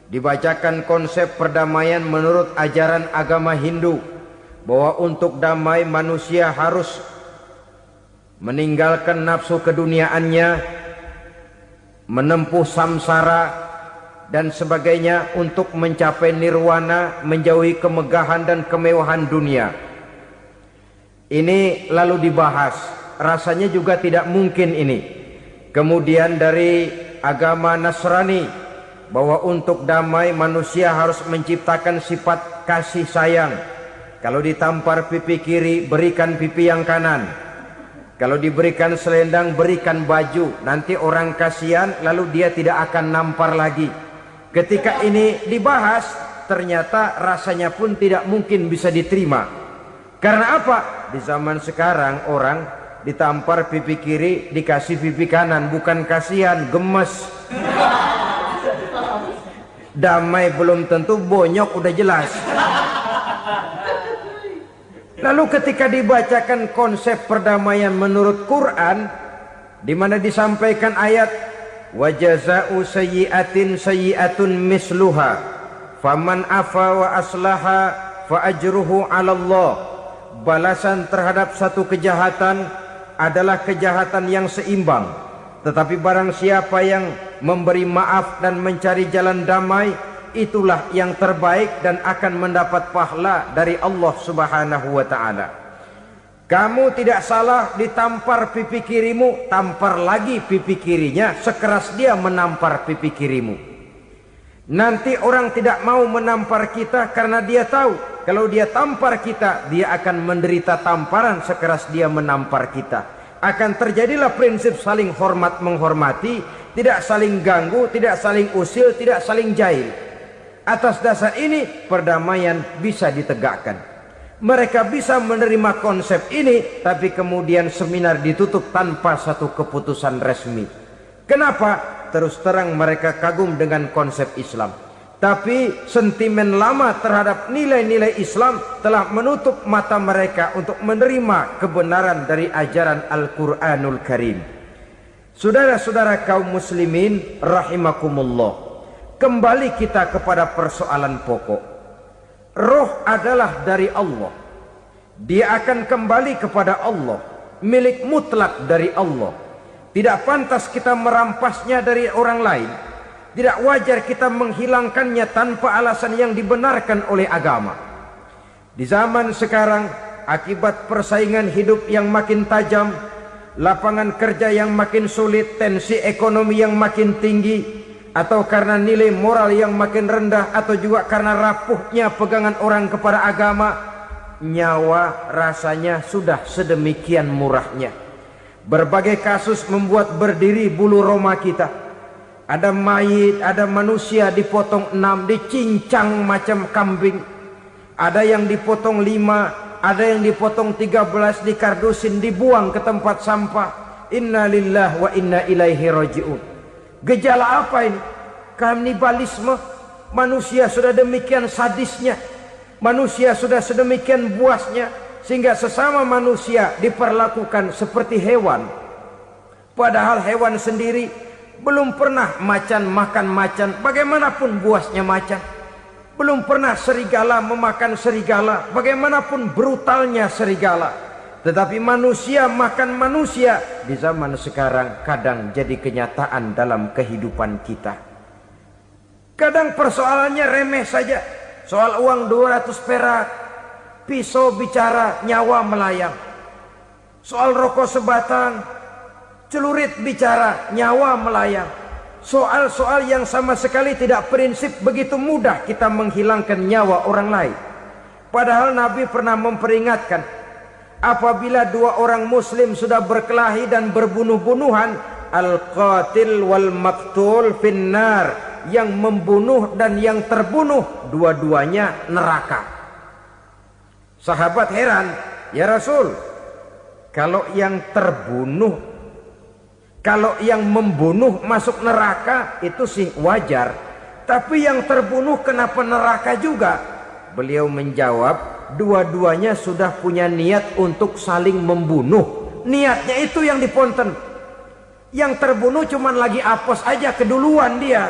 dibacakan konsep perdamaian menurut ajaran agama Hindu, bahwa untuk damai manusia harus meninggalkan nafsu keduniaannya, menempuh samsara dan sebagainya untuk mencapai nirwana, menjauhi kemegahan dan kemewahan dunia. Ini lalu dibahas, rasanya juga tidak mungkin ini. Kemudian dari agama Nasrani, bahwa untuk damai manusia harus menciptakan sifat kasih sayang. Kalau ditampar pipi kiri, berikan pipi yang kanan. Kalau diberikan selendang, berikan baju. Nanti orang kasihan, lalu dia tidak akan nampar lagi. Ketika ini dibahas, ternyata rasanya pun tidak mungkin bisa diterima. Karena apa? Di zaman sekarang orang ditampar pipi kiri, dikasih pipi kanan. Bukan kasihan, gemes. Damai belum tentu, bonyok udah jelas. Lalu ketika dibacakan konsep perdamaian menurut Quran, di mana disampaikan ayat wa jazaa'u sayyi'atin sayyi'atun misluha faman afa wa aslaha fa ajruhu 'ala Allah. Balasan terhadap satu kejahatan adalah kejahatan yang seimbang. Tetapi barang siapa yang memberi maaf dan mencari jalan damai, itulah yang terbaik dan akan mendapat pahala dari Allah Subhanahu wa ta'ala. Kamu tidak salah ditampar pipi kirimu, tampar lagi pipi kirinya sekeras dia menampar pipi kirimu. Nanti orang tidak mau menampar kita karena dia tahu kalau dia tampar kita, dia akan menderita tamparan sekeras dia menampar kita. Akan terjadilah prinsip saling hormat menghormati, tidak saling ganggu, tidak saling usil, tidak saling jahil. Atas dasar ini perdamaian bisa ditegakkan. Mereka bisa menerima konsep ini, tapi kemudian seminar ditutup tanpa satu keputusan resmi. Kenapa? Terus terang mereka kagum dengan konsep Islam, tapi sentimen lama terhadap nilai-nilai Islam telah menutup mata mereka untuk menerima kebenaran dari ajaran Al-Quranul Karim. Saudara-saudara kaum muslimin rahimakumullah, kembali kita kepada persoalan pokok. Roh adalah dari Allah. Dia akan kembali kepada Allah, milik mutlak dari Allah. Tidak pantas kita merampasnya dari orang lain. Tidak wajar kita menghilangkannya tanpa alasan yang dibenarkan oleh agama. Di zaman sekarang akibat persaingan hidup yang makin tajam, lapangan kerja yang makin sulit, tensi ekonomi yang makin tinggi, atau karena nilai moral yang makin rendah, atau juga karena rapuhnya pegangan orang kepada agama, nyawa rasanya sudah sedemikian murahnya. Berbagai kasus membuat berdiri bulu roma kita. Ada mayit, ada manusia dipotong 6, dicincang macam kambing. Ada yang dipotong 5, ada yang dipotong 13, dikardusin, dibuang ke tempat sampah. Inna lillahi wa inna ilaihi raji'un. Gejala apa ini? Kanibalisme. Manusia sudah demikian sadisnya, manusia sudah sedemikian buasnya, sehingga sesama manusia diperlakukan seperti hewan. Padahal hewan sendiri belum pernah macan makan macan, bagaimanapun buasnya macan. Belum pernah serigala memakan serigala, bagaimanapun brutalnya serigala. Tetapi manusia makan manusia di zaman sekarang kadang jadi kenyataan dalam kehidupan kita. Kadang persoalannya remeh saja. Soal uang 200 perak, pisau bicara, nyawa melayang. Soal rokok sebatang, celurit bicara, nyawa melayang. Soal-soal yang sama sekali tidak prinsip, begitu mudah kita menghilangkan nyawa orang lain. Padahal Nabi pernah memperingatkan, apabila dua orang muslim sudah berkelahi dan berbunuh-bunuhan, al-qatil wal maktul finnar, yang membunuh dan yang terbunuh dua-duanya neraka. Sahabat heran, ya Rasul, kalau yang terbunuh, kalau yang membunuh masuk neraka itu sih wajar, tapi yang terbunuh kenapa neraka juga? Beliau menjawab, dua-duanya sudah punya niat untuk saling membunuh. Niatnya itu yang diponten. Yang terbunuh cuman lagi apes aja, keduluan dia.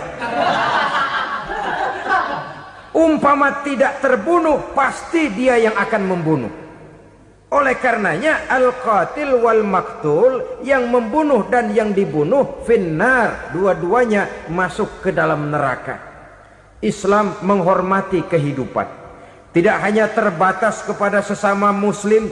Umpama tidak terbunuh, pasti dia yang akan membunuh. Oleh karenanya al-qatil wal maktul, yang membunuh dan yang dibunuh finnar, dua-duanya masuk ke dalam neraka. Islam menghormati kehidupan, tidak hanya terbatas kepada sesama muslim.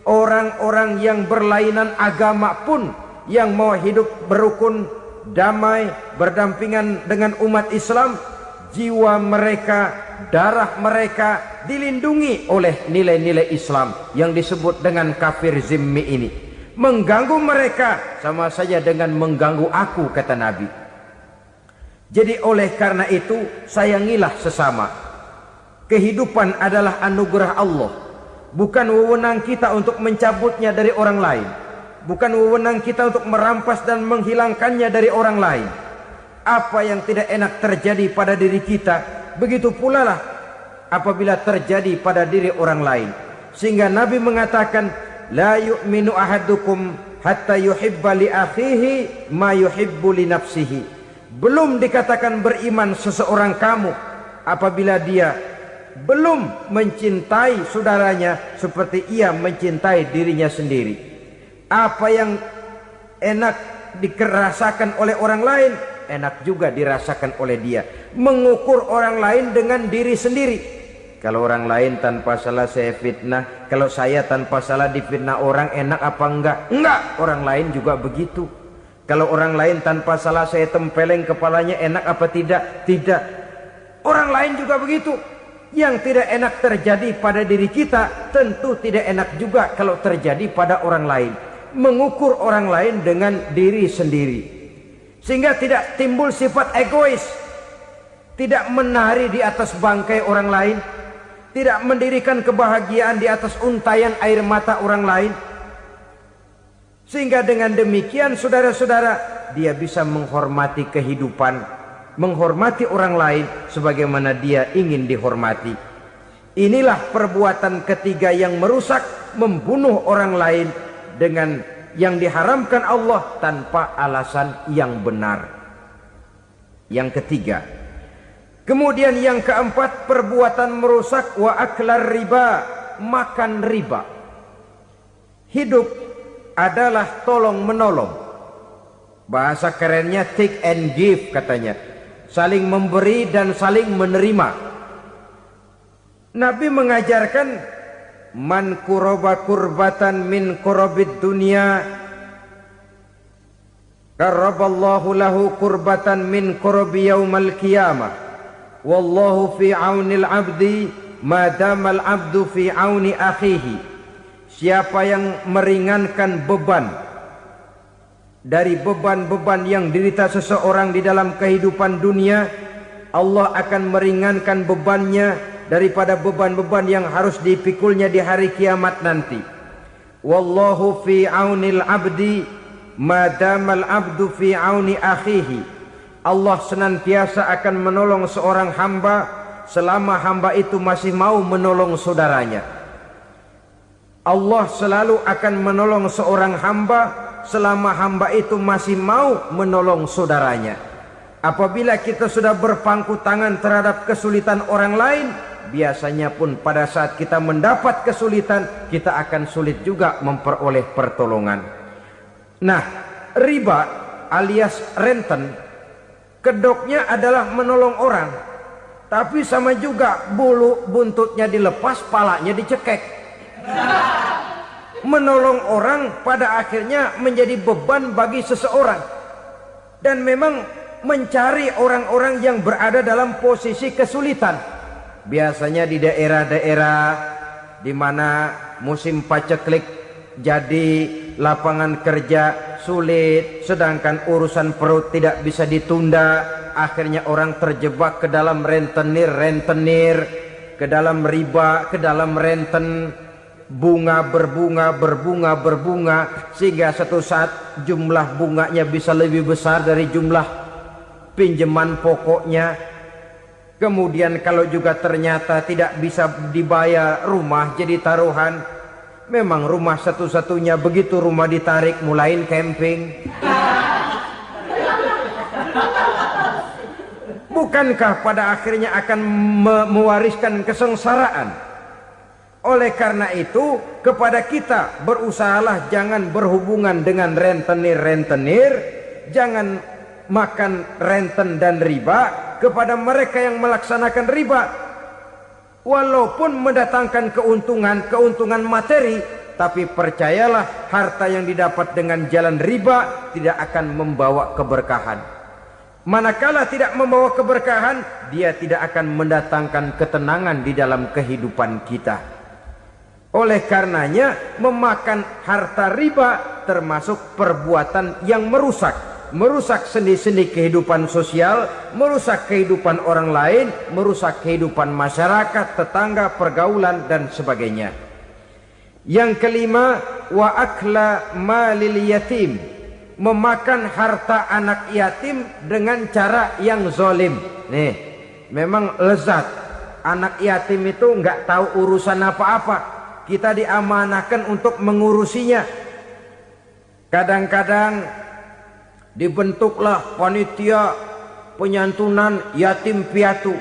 Orang-orang yang berlainan agama pun yang mau hidup berukun, damai, berdampingan dengan umat Islam, jiwa mereka, darah mereka dilindungi oleh nilai-nilai Islam yang disebut dengan kafir zimmi ini. Mengganggu mereka sama saja dengan mengganggu aku, kata Nabi. Jadi oleh karena itu, sayangilah sesama. Kehidupan adalah anugerah Allah, bukan wewenang kita untuk mencabutnya dari orang lain, bukan wewenang kita untuk merampas dan menghilangkannya dari orang lain. Apa yang tidak enak terjadi pada diri kita, begitu pula lah apabila terjadi pada diri orang lain. Sehingga Nabi mengatakan, la yu'minu ahadukum hatta yuhibba li akhihi ma yuhibbu li nafsihi. Belum dikatakan beriman seseorang kamu apabila dia belum mencintai saudaranya seperti ia mencintai dirinya sendiri. Apa yang enak dirasakan oleh orang lain, enak juga dirasakan oleh dia. Mengukur orang lain dengan diri sendiri. Kalau orang lain tanpa salah saya fitnah, kalau saya tanpa salah difitnah orang, enak apa enggak? Enggak, orang lain juga begitu. Kalau orang lain tanpa salah saya tempeleng kepalanya, enak apa tidak? Tidak. Orang lain juga begitu. Yang tidak enak terjadi pada diri kita, tentu tidak enak juga kalau terjadi pada orang lain. Mengukur orang lain dengan diri sendiri, sehingga tidak timbul sifat egois, tidak menari di atas bangkai orang lain, tidak mendirikan kebahagiaan di atas untayan air mata orang lain. Sehingga dengan demikian saudara-saudara, dia bisa menghormati kehidupan, menghormati orang lain sebagaimana dia ingin dihormati. Inilah perbuatan ketiga yang merusak, membunuh orang lain dengan yang diharamkan Allah tanpa alasan yang benar. Yang ketiga. Kemudian yang keempat, perbuatan merusak wa aklar riba, makan riba. Hidup adalah tolong menolong. Bahasa kerennya take and give katanya. Saling memberi dan saling menerima. Nabi mengajarkan man kuraba kurbatan min kurabid dunya karaballahu lahu kurbatan min kurabi yaumal qiyamah. Wallahu fi aunil abdi madamal abdu fi auni akhihi. Siapa yang meringankan beban dari beban-beban yang dirita seseorang di dalam kehidupan dunia, Allah akan meringankan bebannya daripada beban-beban yang harus dipikulnya di hari kiamat nanti. Wallahu fi aunil abdi madamal abdu fi auni akhihi. Allah senantiasa akan menolong seorang hamba selama hamba itu masih mau menolong saudaranya. Allah selalu akan menolong seorang hamba selama hamba itu masih mau menolong saudaranya. Apabila kita sudah berpangku tangan terhadap kesulitan orang lain, biasanya pun pada saat kita mendapat kesulitan, kita akan sulit juga memperoleh pertolongan. Nah, riba alias renten, kedoknya adalah menolong orang, tapi sama juga bulu buntutnya dilepas, palanya dicekek. Menolong orang pada akhirnya menjadi beban bagi seseorang, dan memang mencari orang-orang yang berada dalam posisi kesulitan. Biasanya di daerah-daerah di mana musim paceklik, jadi lapangan kerja sulit, sedangkan urusan perut tidak bisa ditunda. Akhirnya orang terjebak ke dalam rentenir, ke dalam riba, ke dalam renten. Bunga berbunga, sehingga satu saat jumlah bunganya bisa lebih besar dari jumlah pinjaman pokoknya. Kemudian kalau juga ternyata tidak bisa dibayar, rumah jadi taruhan. Memang rumah satu-satunya, begitu rumah ditarik mulain camping. Bukankah pada akhirnya akan mewariskan kesengsaraan? Oleh karena itu, kepada kita berusahalah jangan berhubungan dengan rentenir, jangan makan renten dan riba. Kepada mereka yang melaksanakan riba, walaupun mendatangkan keuntungan materi, tapi percayalah, harta yang didapat dengan jalan riba tidak akan membawa keberkahan. Manakala tidak membawa keberkahan, dia tidak akan mendatangkan ketenangan di dalam kehidupan kita. Oleh karenanya, memakan harta riba termasuk perbuatan yang merusak sendi-sendi kehidupan sosial, merusak kehidupan orang lain, merusak kehidupan masyarakat, tetangga, pergaulan, dan sebagainya. Yang kelima, wa akla malil yatim, memakan harta anak yatim dengan cara yang zalim. Nih, memang lezat. Anak yatim itu nggak tahu urusan apa-apa. Kita diamanahkan untuk mengurusinya. Kadang-kadang dibentuklah panitia penyantunan yatim piatu.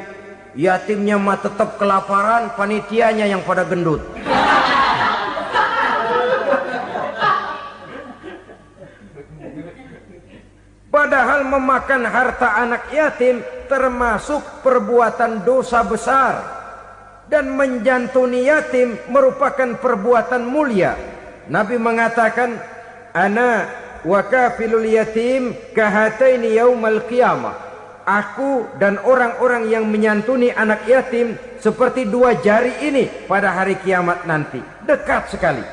Yatimnya mah tetap kelaparan, panitianya yang pada gendut. Padahal memakan harta anak yatim termasuk perbuatan dosa besar. Dan menjantuni yatim merupakan perbuatan mulia. Nabi mengatakan, ana wa kafilul yatim kahataini yaumal qiyamah. Aku dan orang-orang yang menyantuni anak yatim seperti dua jari ini pada hari kiamat nanti. Dekat sekali.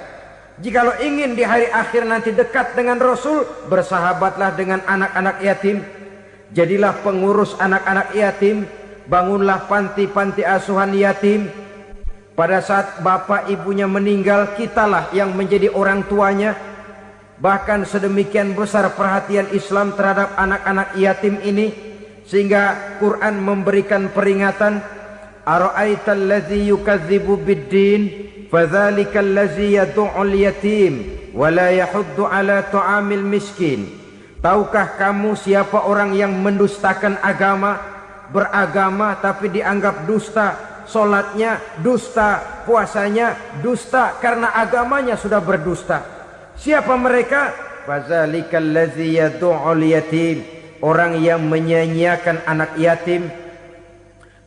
Jikalau ingin di hari akhir nanti dekat dengan Rasul, bersahabatlah dengan anak-anak yatim. Jadilah pengurus anak-anak yatim. Bangunlah panti-panti asuhan yatim. Pada saat bapak ibunya meninggal, kitalah yang menjadi orang tuanya. Bahkan sedemikian besar perhatian Islam terhadap anak-anak yatim ini, sehingga Quran memberikan peringatan, ara'aital ladzi yukadzibu biddin fadzalikal ladzi yad'ul yatim wa la yahuddu ala ta'amil miskin. Tahukah kamu siapa orang yang mendustakan agama? Beragama tapi dianggap dusta, solatnya dusta, puasanya dusta, karena agamanya sudah berdusta. Siapa mereka? Fazalikal ladzi yad'ul yatim, orang yang menyia-nyiakan anak yatim.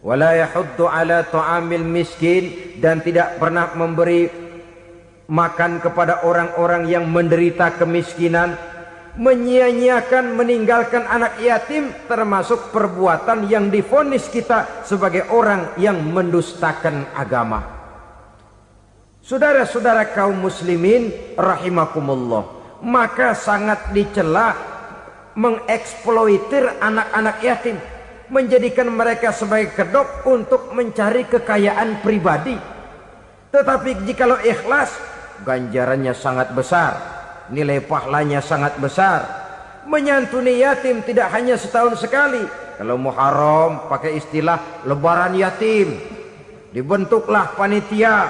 Wala yahuddu ala ta'amil miskin, dan tidak pernah memberi makan kepada orang-orang yang menderita kemiskinan, menyia-nyiakan, meninggalkan anak yatim, termasuk perbuatan yang divonis kita sebagai orang yang mendustakan agama. Saudara-saudara kaum muslimin rahimakumullah, maka sangat dicela mengeksploitir anak-anak yatim, menjadikan mereka sebagai kedok untuk mencari kekayaan pribadi. Tetapi jikalau ikhlas, ganjarannya sangat besar, nilai pahalanya sangat besar. Menyantuni yatim tidak hanya setahun sekali. Kalau Muharram pakai istilah lebaran yatim, dibentuklah panitia,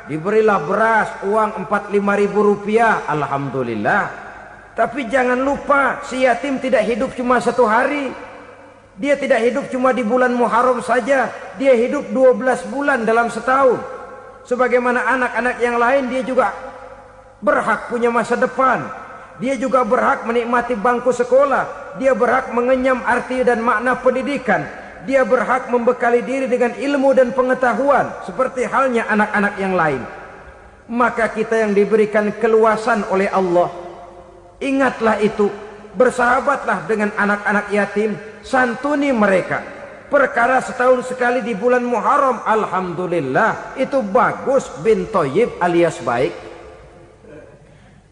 diberilah beras, uang 4-5 ribu rupiah, alhamdulillah. Tapi jangan lupa, si yatim tidak hidup cuma satu hari. Dia tidak hidup cuma di bulan Muharram saja, dia hidup 12 bulan dalam setahun. Sebagaimana anak-anak yang lain, dia juga berhak punya masa depan. Dia juga berhak menikmati bangku sekolah. Dia berhak mengenyam arti dan makna pendidikan. Dia berhak membekali diri dengan ilmu dan pengetahuan, seperti halnya anak-anak yang lain. Maka kita yang diberikan keluasan oleh Allah, ingatlah itu, bersahabatlah dengan anak-anak yatim, santuni mereka. Perkara setahun sekali di bulan Muharram, alhamdulillah, itu bagus, bin Thayyib alias baik.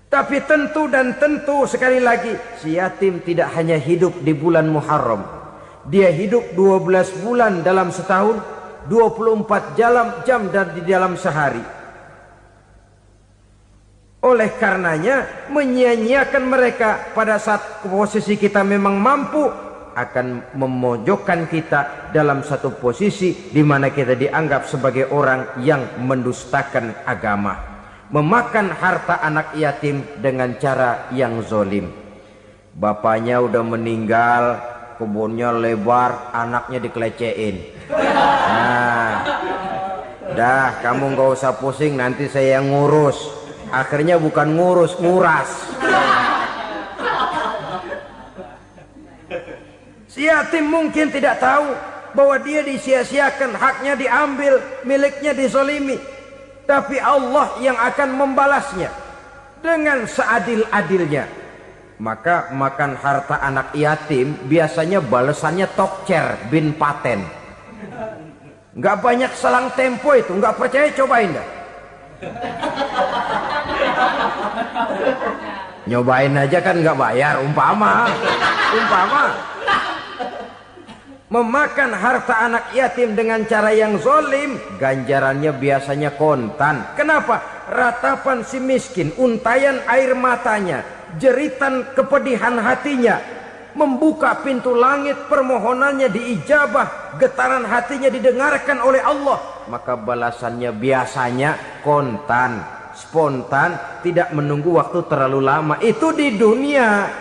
Tapi tentu dan tentu sekali lagi, si yatim tidak hanya hidup di bulan Muharram. Dia hidup 12 bulan dalam setahun, 24 jam dan di dalam sehari. Oleh karenanya, menyia-nyiakan mereka pada saat posisi kita memang mampu akan memojokkan kita dalam satu posisi di mana kita dianggap sebagai orang yang mendustakan agama, memakan harta anak yatim dengan cara yang zolim. Bapaknya udah meninggal, kebunnya lebar, anaknya dikelecehin. Nah, dah kamu gak usah pusing, nanti saya yang ngurus. Akhirnya bukan ngurus, nguras. Si yatim mungkin tidak tahu bahwa dia disia-siakan, haknya diambil, miliknya dizolimi. Tapi Allah yang akan membalasnya dengan seadil-adilnya. Maka makan harta anak yatim biasanya balasannya tokcer bin paten. Nggak banyak selang tempo itu, nggak percaya cobain dah. Nyobain aja kan nggak bayar, umpama memakan harta anak yatim dengan cara yang zolim, ganjarannya biasanya kontan. Kenapa? Ratapan si miskin, untayan air matanya, jeritan kepedihan hatinya, membuka pintu langit, permohonannya diijabah, getaran hatinya didengarkan oleh Allah, maka balasannya biasanya kontan, spontan, tidak menunggu waktu terlalu lama. Itu di dunia,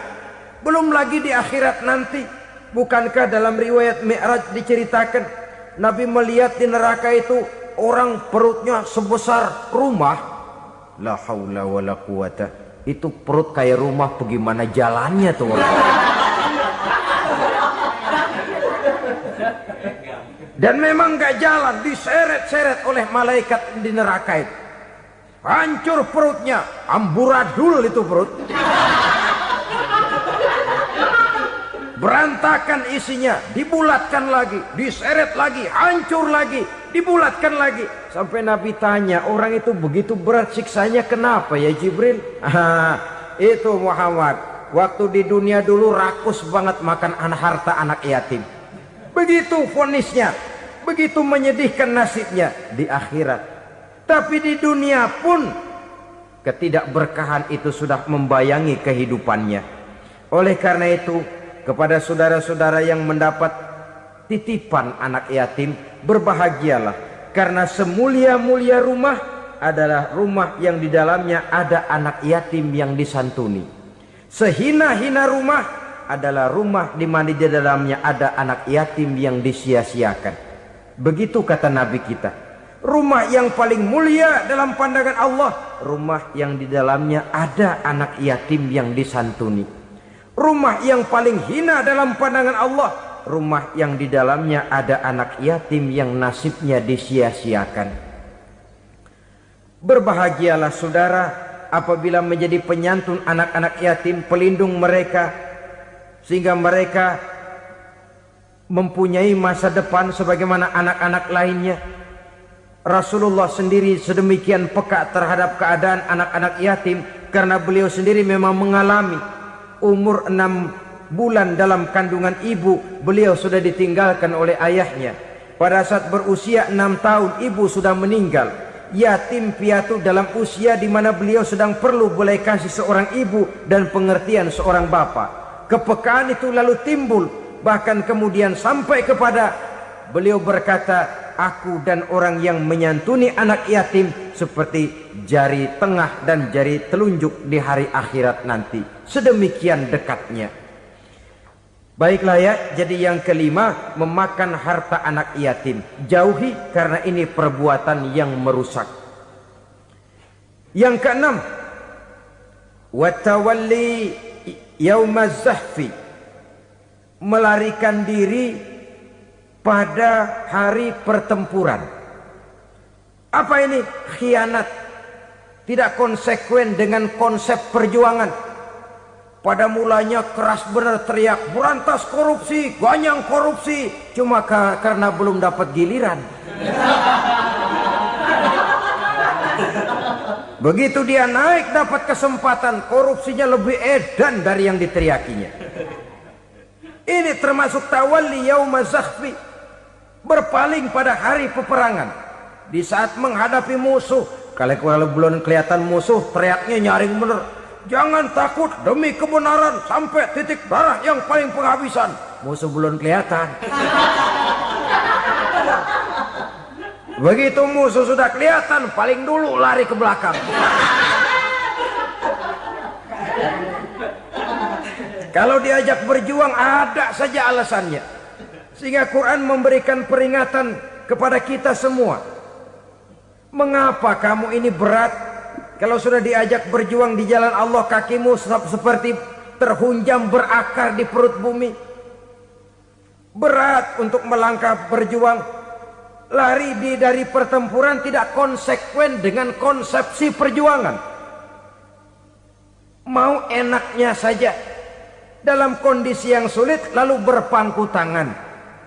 belum lagi di akhirat nanti. Bukankah dalam riwayat Mi'raj diceritakan Nabi melihat di neraka itu orang perutnya sebesar rumah? La haula wala quwata. Itu perut kayak rumah, bagaimana jalannya tuh orang? Dan memang gak jalan, diseret-seret oleh malaikat di neraka itu. Hancur perutnya, amburadul itu perut. Berantakan isinya, dibulatkan lagi, diseret lagi, hancur lagi, dibulatkan lagi. Sampai Nabi tanya, orang itu begitu berat siksanya kenapa ya Jibril? Itu Muhammad, waktu di dunia dulu rakus banget makan harta anak yatim. Begitu vonisnya, begitu menyedihkan nasibnya di akhirat. Tapi di dunia pun ketidakberkahan itu sudah membayangi kehidupannya. Oleh karena itu, kepada saudara-saudara yang mendapat titipan anak yatim, berbahagialah, karena semulia-mulia rumah adalah rumah yang di dalamnya ada anak yatim yang disantuni. Sehina-hina rumah adalah rumah di mana di dalamnya ada anak yatim yang disia-siakan. Begitu kata Nabi kita. Rumah yang paling mulia dalam pandangan Allah, rumah yang di dalamnya ada anak yatim yang disantuni. Rumah yang paling hina dalam pandangan Allah, rumah yang di dalamnya ada anak yatim yang nasibnya disia-siakan. Berbahagialah saudara apabila menjadi penyantun anak-anak yatim, pelindung mereka, sehingga mereka mempunyai masa depan sebagaimana anak-anak lainnya. Rasulullah sendiri sedemikian peka terhadap keadaan anak-anak yatim karena beliau sendiri memang mengalami umur 6 bulan dalam kandungan ibu, beliau sudah ditinggalkan oleh ayahnya. Pada saat berusia 6 tahun ibu sudah meninggal. Yatim piatu dalam usia di mana beliau sedang perlu belas kasih seorang ibu dan pengertian seorang bapa. Kepekaan itu lalu timbul, bahkan kemudian sampai kepada beliau berkata, aku dan orang yang menyantuni anak yatim seperti jari tengah dan jari telunjuk di hari akhirat nanti. Sedemikian dekatnya. Baiklah ya, jadi yang kelima, memakan harta anak yatim. Jauhi karena ini perbuatan yang merusak. Yang keenam, watawalli yaumaz zahfi, melarikan diri pada hari pertempuran. Apa ini? Khianat. Tidak konsekuen dengan konsep perjuangan. Pada mulanya keras benar teriak, berantas korupsi, ganyang korupsi. Cuma karena belum dapat giliran. Begitu dia naik dapat kesempatan, korupsinya lebih edan dari yang diteriakinya. Ini termasuk tawalli yaumaz zahfi, berpaling pada hari peperangan. Di saat menghadapi musuh, kalau belum kelihatan musuh, teriaknya nyaring bener. Jangan takut demi kebenaran sampai titik darah yang paling penghabisan. Musuh belum kelihatan. Begitu musuh sudah kelihatan, paling dulu lari ke belakang. Kalau diajak berjuang ada saja alasannya. Sehingga Quran memberikan peringatan kepada kita semua. Mengapa kamu ini berat? Kalau sudah diajak berjuang di jalan Allah, kakimu seperti terhunjam berakar di perut bumi. Berat untuk melangkah berjuang. Lari dari pertempuran tidak konsekuen dengan konsepsi perjuangan. Mau enaknya saja. Dalam kondisi yang sulit lalu berpangku tangan.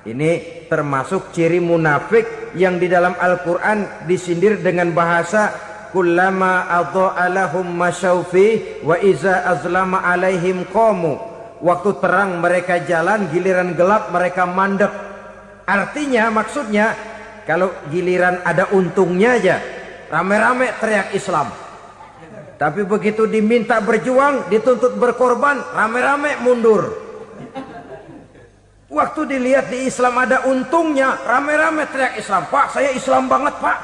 Ini termasuk ciri munafik yang di dalam Al-Quran disindir dengan bahasa kullama adha'a lahum masyaufi wa iza azlama alaihim qamu. Waktu terang mereka jalan, giliran gelap mereka mandek. Artinya, maksudnya kalau giliran ada untungnya aja rame-rame teriak Islam. Tapi begitu diminta berjuang, dituntut berkorban, rame-rame mundur. Waktu dilihat di Islam ada untungnya, rame-rame teriak Islam. Pak, saya Islam banget, Pak.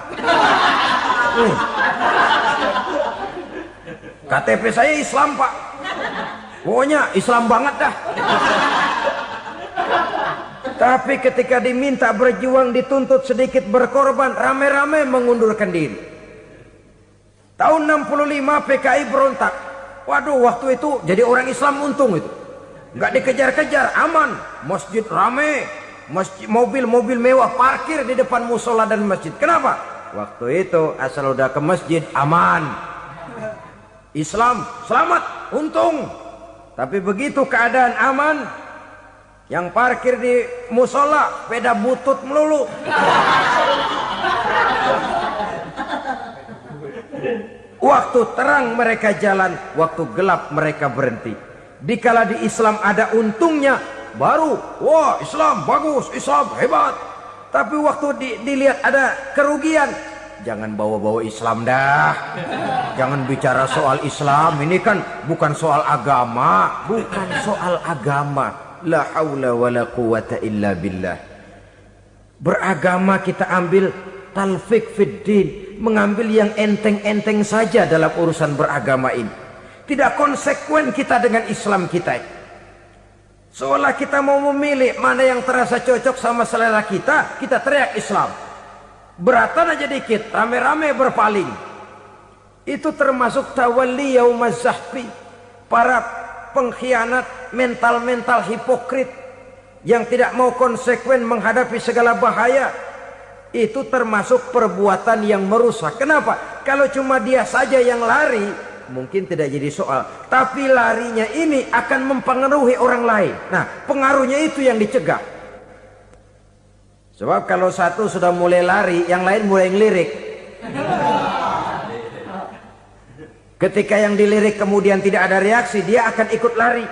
KTP saya Islam, Pak. Pokoknya Islam banget dah. Tapi ketika diminta berjuang, dituntut sedikit berkorban, rame-rame mengundurkan diri. Tahun 65 PKI berontak. Waduh, waktu itu jadi orang Islam untung itu. Nggak dikejar-kejar, aman. Masjid rame, masjid, mobil-mobil mewah parkir di depan musola dan masjid. Kenapa? Waktu itu asal udah ke masjid aman. Islam selamat, untung. Tapi begitu keadaan aman, yang parkir di musola sepeda butut melulu. Waktu terang mereka jalan, waktu gelap mereka berhenti. Dikala di Islam ada untungnya, baru wah Islam bagus, Islam hebat. Tapi waktu dilihat ada kerugian, jangan bawa-bawa Islam dah. Jangan bicara soal Islam, ini kan bukan soal agama. Bukan soal agama. La haula wa la quwata illa billah. Beragama kita ambil talfik fiddin, mengambil yang enteng-enteng saja dalam urusan beragama ini. Tidak konsekuen kita dengan Islam kita. Seolah kita mau memilih mana yang terasa cocok sama selera kita, kita teriak Islam. Beratan aja dikit, rame-rame berpaling. Itu termasuk tawalli yaumaz zahfi. Para pengkhianat, mental-mental hipokrit yang tidak mau konsekuen menghadapi segala bahaya. itu termasuk perbuatan yang merusak. Kenapa? Kalau cuma dia saja yang lari, mungkin tidak jadi soal. Tapi larinya ini akan mempengaruhi orang lain. Nah, pengaruhnya itu yang dicegah. Sebab kalau satu sudah mulai lari, yang lain mulai ngelirik. Ketika yang dilirik kemudian tidak ada reaksi, dia akan ikut lari.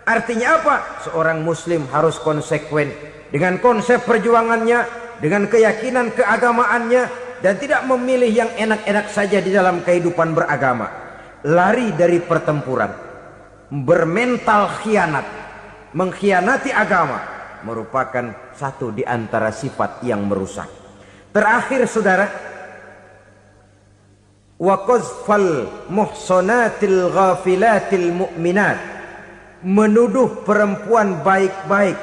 Artinya apa? Seorang muslim harus konsekuen dengan konsep perjuangannya, dengan keyakinan keagamaannya, dan tidak memilih yang enak-enak saja di dalam kehidupan beragama. Lari dari pertempuran, bermental khianat, mengkhianati agama, merupakan satu di antara sifat yang merusak. Terakhir saudara, wa qazfal muhsanatil ghafilatil mu'minat, menuduh perempuan baik-baik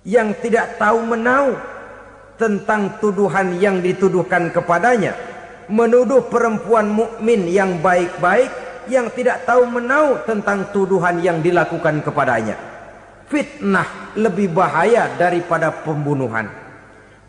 yang tidak tahu menau tentang tuduhan yang dituduhkan kepadanya, menuduh perempuan mukmin yang baik-baik yang tidak tahu menau tentang tuduhan yang dilakukan kepadanya. Fitnah lebih bahaya daripada pembunuhan.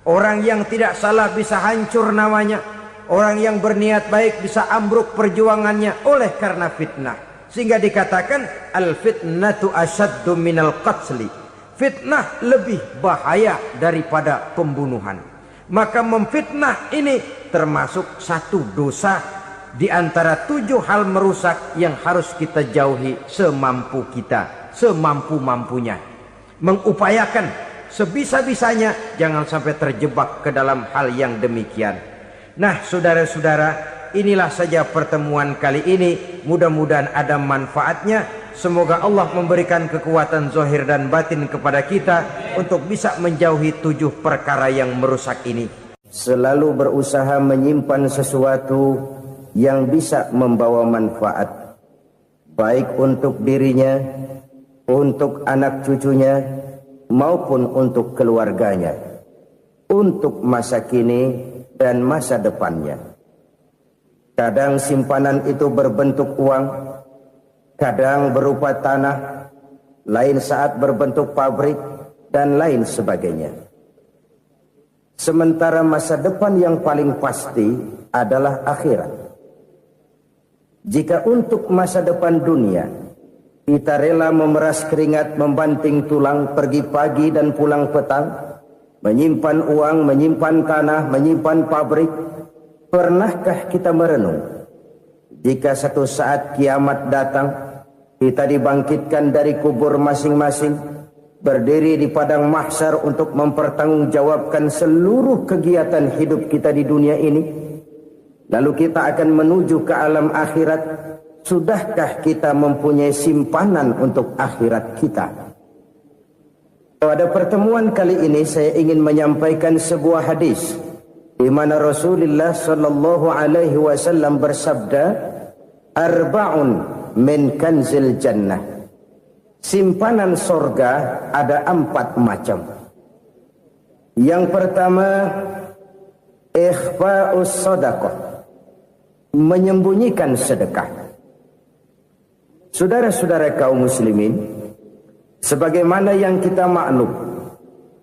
Orang yang tidak salah bisa hancur namanya, orang yang berniat baik bisa ambruk perjuangannya oleh karena fitnah. Sehingga dikatakan al-fitnatu asyaddu minal qatli. Fitnah lebih bahaya daripada pembunuhan. Maka memfitnah ini termasuk satu dosa di antara 7 hal merusak yang harus kita jauhi semampu kita, semampu-mampunya. Mengupayakan sebisa-bisanya jangan sampai terjebak ke dalam hal yang demikian. Nah, saudara-saudara, inilah saja pertemuan kali ini. Mudah-mudahan ada manfaatnya. Semoga Allah memberikan kekuatan zahir dan batin kepada kita untuk bisa menjauhi 7 perkara yang merusak ini. Selalu berusaha menyimpan sesuatu yang bisa membawa manfaat, baik untuk dirinya, untuk anak cucunya, maupun untuk keluarganya, untuk masa kini dan masa depannya. Kadang simpanan itu berbentuk uang, kadang berupa tanah, lain saat berbentuk pabrik, dan lain sebagainya. Sementara masa depan yang paling pasti adalah akhirat. Jika untuk masa depan dunia kita rela memeras keringat, membanting tulang, pergi pagi dan pulang petang, menyimpan uang, menyimpan tanah, menyimpan pabrik, pernahkah kita merenung jika satu saat kiamat datang, kita dibangkitkan dari kubur masing-masing, berdiri di padang mahsyar untuk mempertanggungjawabkan seluruh kegiatan hidup kita di dunia ini, lalu kita akan menuju ke alam akhirat. Sudahkah kita mempunyai simpanan untuk akhirat kita? Pada pertemuan kali ini saya ingin menyampaikan sebuah hadis di mana Rasulullah sallallahu alaihi wasallam bersabda, arba'un min kanzil jannah. Simpanan sorga ada 4 macam. Yang pertama, ikhfa'us sadaqah, menyembunyikan sedekah. Saudara-saudara kaum muslimin, sebagaimana yang kita maklum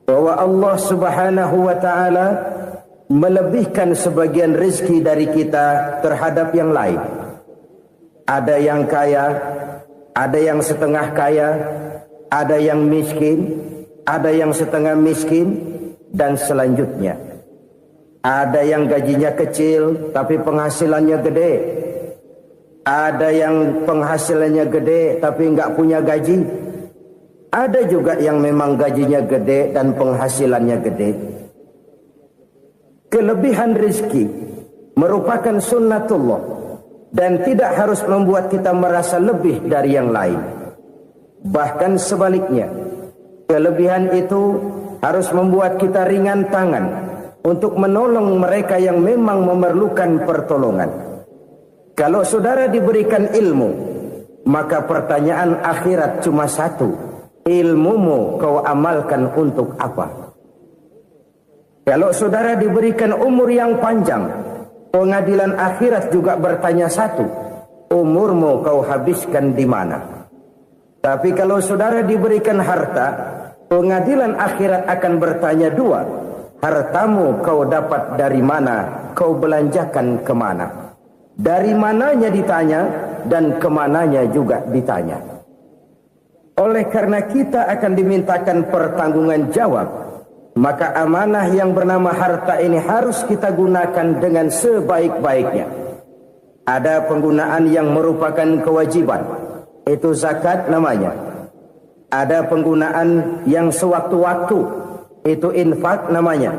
bahwa Allah Subhanahu wa taala melebihkan sebagian rezeki dari kita terhadap yang lain. Ada yang kaya, ada yang setengah kaya, ada yang miskin, ada yang setengah miskin, dan selanjutnya. Ada yang gajinya kecil tapi penghasilannya gede. Ada yang penghasilannya gede tapi nggak punya gaji. Ada juga yang memang gajinya gede dan penghasilannya gede. Kelebihan rezeki merupakan sunnatullah dan tidak harus membuat kita merasa lebih dari yang lain. Bahkan sebaliknya, kelebihan itu harus membuat kita ringan tangan untuk menolong mereka yang memang memerlukan pertolongan. Kalau saudara diberikan ilmu, maka pertanyaan akhirat cuma satu: ilmumu kau amalkan untuk apa? Kalau saudara diberikan umur yang panjang, pengadilan akhirat juga bertanya satu: umurmu kau habiskan di mana? Tapi kalau saudara diberikan harta, pengadilan akhirat akan bertanya 2: hartamu kau dapat dari mana, kau belanjakan kemana. Dari mananya ditanya, dan kemananya juga ditanya. Oleh karena kita akan dimintakan pertanggungan jawab, maka amanah yang bernama harta ini harus kita gunakan dengan sebaik-baiknya. Ada penggunaan yang merupakan kewajiban, itu zakat namanya. Ada penggunaan yang sewaktu-waktu, itu infak namanya.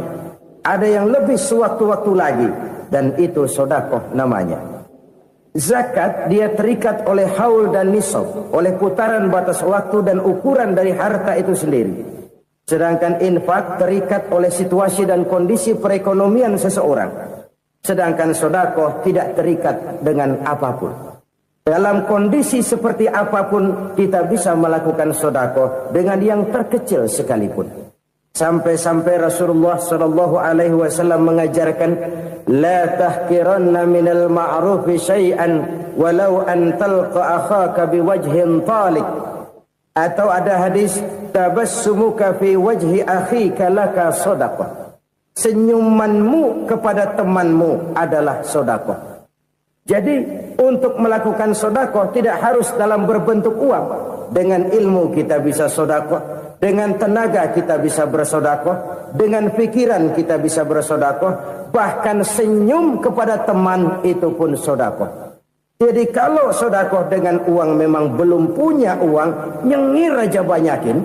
Ada yang lebih sewaktu-waktu lagi, dan itu sedekah namanya. Zakat dia terikat oleh haul dan nisab, oleh putaran batas waktu dan ukuran dari harta itu sendiri. Sedangkan infak terikat oleh situasi dan kondisi perekonomian seseorang. Sedangkan sedekah tidak terikat dengan apapun. Dalam kondisi seperti apapun kita bisa melakukan sedekah dengan yang terkecil sekalipun. Sampai-sampai Rasulullah sallallahu alaihi wasallam mengajarkan, la tahqiranna minal ma'rufi syai'an walau an talqa akhaka biwajhin talik. Atau ada hadis, tabassumuka fi wajhi akhika laka sedekah. Senyumanmu kepada temanmu adalah sedekah. Jadi untuk melakukan sedekah tidak harus dalam berbentuk uang. Dengan ilmu kita bisa sedekah. Dengan tenaga kita bisa bersedekah, dengan pikiran kita bisa bersedekah, bahkan senyum kepada teman itu pun sedekah. Jadi kalau sedekah dengan uang memang belum punya uang, nyengir aja banyakin.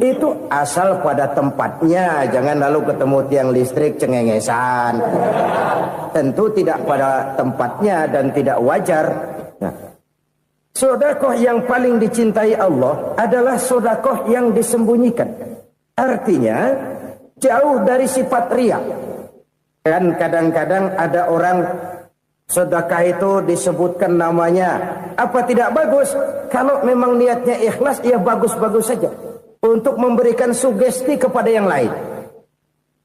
Itu asal pada tempatnya, jangan lalu ketemu tiang listrik cengengesan. Tentu tidak pada tempatnya dan tidak wajar. Nah, sedekah yang paling dicintai Allah adalah sedekah yang disembunyikan. Artinya jauh dari sifat riya. Kan kadang-kadang ada orang sedekah itu disebutkan namanya. Apa tidak bagus? Kalau memang niatnya ikhlas, ya bagus-bagus saja. Untuk memberikan sugesti kepada yang lain.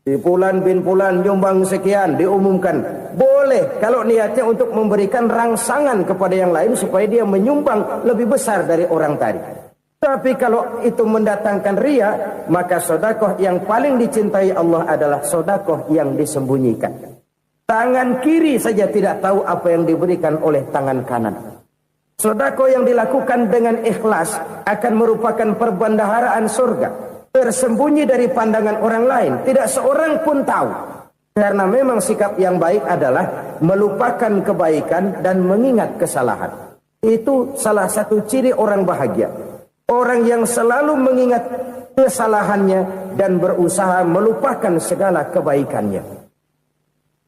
Di Fulan bin Fulan nyumbang sekian, diumumkan. Boleh kalau niatnya untuk memberikan rangsangan kepada yang lain supaya dia menyumbang lebih besar dari orang tadi. Tapi kalau itu mendatangkan riya, maka sedekah yang paling dicintai Allah adalah sedekah yang disembunyikan. Tangan kiri saja tidak tahu apa yang diberikan oleh tangan kanan. Sedekah yang dilakukan dengan ikhlas akan merupakan perbendaharaan surga. Tersembunyi dari pandangan orang lain, tidak seorang pun tahu. Karena memang sikap yang baik adalah melupakan kebaikan dan mengingat kesalahan. Itu salah satu ciri orang bahagia. Orang yang selalu mengingat kesalahannya dan berusaha melupakan segala kebaikannya.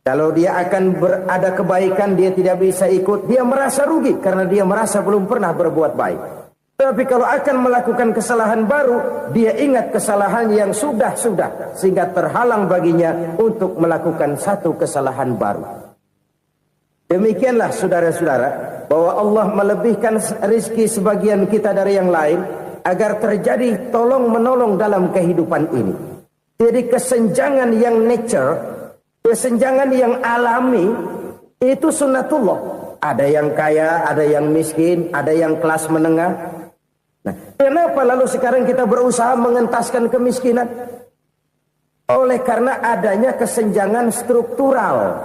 Kalau dia akan berada kebaikan, dia tidak bisa ikut, dia merasa rugi karena dia merasa belum pernah berbuat baik. Tapi kalau akan melakukan kesalahan baru, dia ingat kesalahan yang sudah-sudah, sehingga terhalang baginya untuk melakukan satu kesalahan baru. Demikianlah saudara-saudara, bahwa Allah melebihkan rizki sebagian kita dari yang lain, agar terjadi tolong-menolong dalam kehidupan ini. Jadi kesenjangan yang nature, kesenjangan yang alami, itu sunnatullah. Ada yang kaya, ada yang miskin, ada yang kelas menengah. Nah, kenapa lalu sekarang kita berusaha mengentaskan kemiskinan? Oleh karena adanya kesenjangan struktural.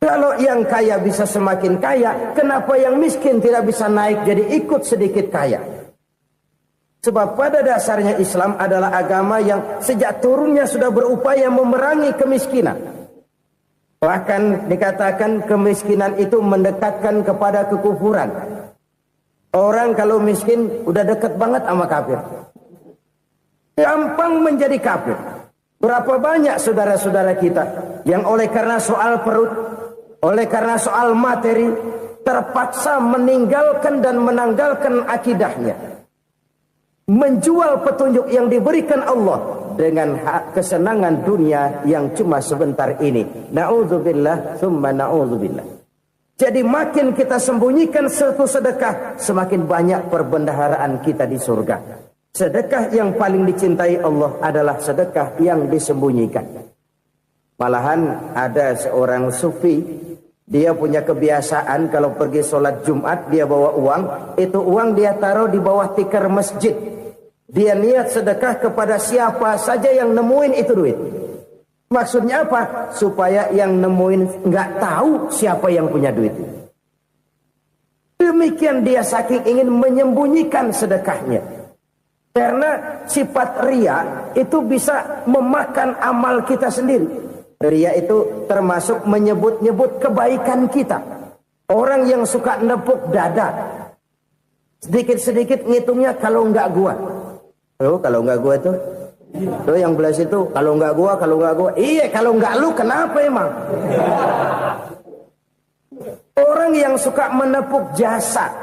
Kalau yang kaya bisa semakin kaya, kenapa yang miskin tidak bisa naik jadi ikut sedikit kaya? Sebab pada dasarnya Islam adalah agama yang sejak turunnya sudah berupaya memerangi kemiskinan. Bahkan dikatakan kemiskinan itu mendekatkan kepada kekufuran. Orang kalau miskin udah dekat banget sama kafir. Gampang menjadi kafir. Berapa banyak saudara-saudara kita yang oleh karena soal perut, oleh karena soal materi, terpaksa meninggalkan dan menanggalkan akidahnya. Menjual petunjuk yang diberikan Allah dengan kesenangan dunia yang cuma sebentar ini. Na'udzubillah, thumma na'udzubillah. Jadi makin kita sembunyikan satu sedekah, semakin banyak perbendaharaan kita di surga. Sedekah yang paling dicintai Allah adalah sedekah yang disembunyikan. Malahan ada seorang sufi, dia punya kebiasaan kalau pergi sholat Jumat dia bawa uang, itu uang dia taruh di bawah tikar masjid. Dia niat sedekah kepada siapa saja yang nemuin itu duit. Maksudnya apa? Supaya yang nemuin nggak tahu siapa yang punya duit. Demikian dia saking ingin menyembunyikan sedekahnya. Karena sifat riya itu bisa memakan amal kita sendiri. Riya itu termasuk menyebut-nyebut kebaikan kita. Orang yang suka nepuk dada, sedikit-sedikit ngitungnya kalau nggak gua. Oh, kalau nggak gua tuh yang belah situ, kalau nggak gua. Iya, kalau nggak lu kenapa emang? Orang yang suka menepuk jasa,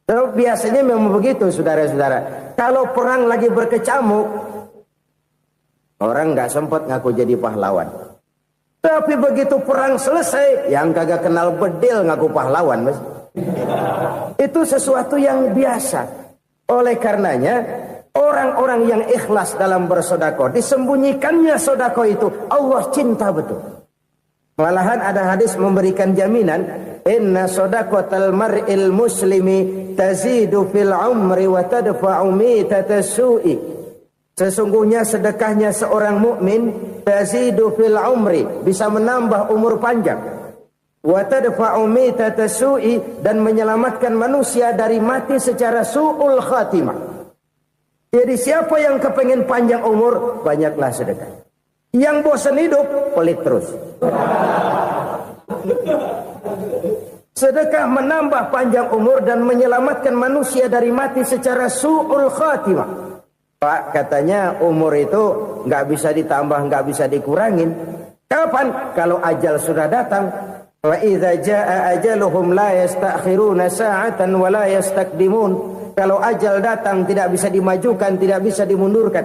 biasanya memang begitu, saudara-saudara. Kalau perang lagi berkecamuk, orang nggak sempat ngaku jadi pahlawan. Tapi begitu perang selesai, yang kagak kenal bedil ngaku pahlawan, mas. Itu sesuatu yang biasa. Oleh karenanya, orang-orang yang ikhlas dalam bersedekah, disembunyikannya sedekah itu, Allah cinta betul. Malahan ada hadis memberikan jaminan, inna sadaqatal mar'il muslimi tazidu fil umri wa tadfa'u mitatas su'i. Sesungguhnya sedekahnya seorang mukmin tazidu fil umri, bisa menambah umur panjang. Wa tadfa'u mitatas su'i, dan menyelamatkan manusia dari mati secara su'ul khatimah. Jadi siapa yang kepengen panjang umur, banyaklah sedekah. Yang bosan hidup, pelit terus. Sedekah menambah panjang umur dan menyelamatkan manusia dari mati secara su'ul khatimah. Pak, katanya umur itu nggak bisa ditambah, nggak bisa dikurangin. Kapan? Kalau ajal sudah datang. Wa idza jaa ajaluhum la yastakhiruna sa'atan wa la yastaqdimun. Kalau ajal datang tidak bisa dimajukan, tidak bisa dimundurkan.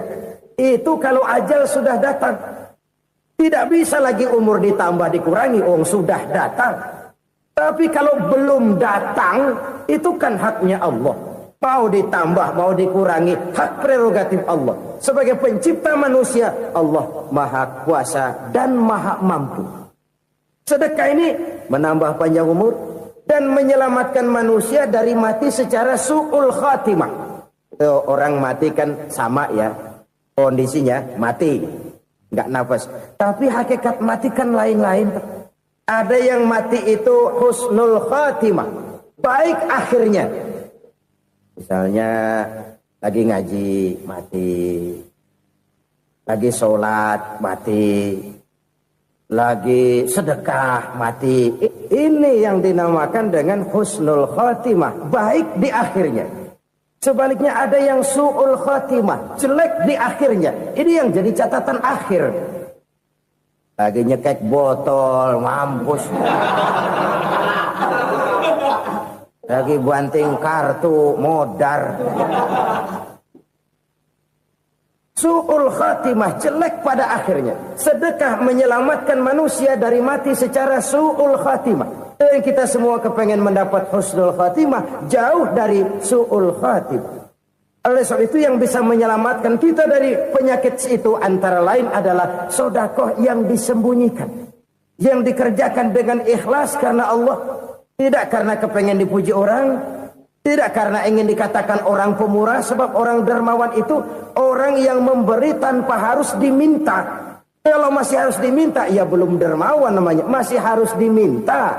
Itu kalau ajal sudah datang. Tidak bisa lagi umur ditambah dikurangi, sudah datang. Tapi kalau belum datang, itu kan haknya Allah. Mau ditambah, mau dikurangi, hak prerogatif Allah. Sebagai pencipta manusia, Allah Maha Kuasa dan Maha Mampu. Sedekah ini menambah panjang umur dan menyelamatkan manusia dari mati secara su'ul khatimah. Orang mati kan sama ya, kondisinya mati, nggak nafas. Tapi hakikat mati kan lain-lain. Ada yang mati itu husnul khatimah, baik akhirnya. Misalnya lagi ngaji mati, lagi sholat mati, lagi sedekah mati. Ini yang dinamakan dengan husnul khatimah, baik di akhirnya. Sebaliknya ada yang su'ul khatimah, jelek di akhirnya. Ini yang jadi catatan akhir. Lagi nyekek botol, mampus. Lagi banting kartu, modar. Su'ul khatimah, jelek pada akhirnya. Sedekah menyelamatkan manusia dari mati secara su'ul khatimah. Dan kita semua kepengen mendapat husnul khatimah, jauh dari su'ul khatimah. Oleh sebab itu yang bisa menyelamatkan kita dari penyakit itu antara lain adalah sedekah yang disembunyikan. Yang dikerjakan dengan ikhlas karena Allah. Tidak karena kepengen dipuji orang. Tidak karena ingin dikatakan orang pemurah. Sebab orang dermawan itu orang yang memberi tanpa harus diminta. Kalau masih harus diminta, ya belum dermawan namanya. Masih harus diminta.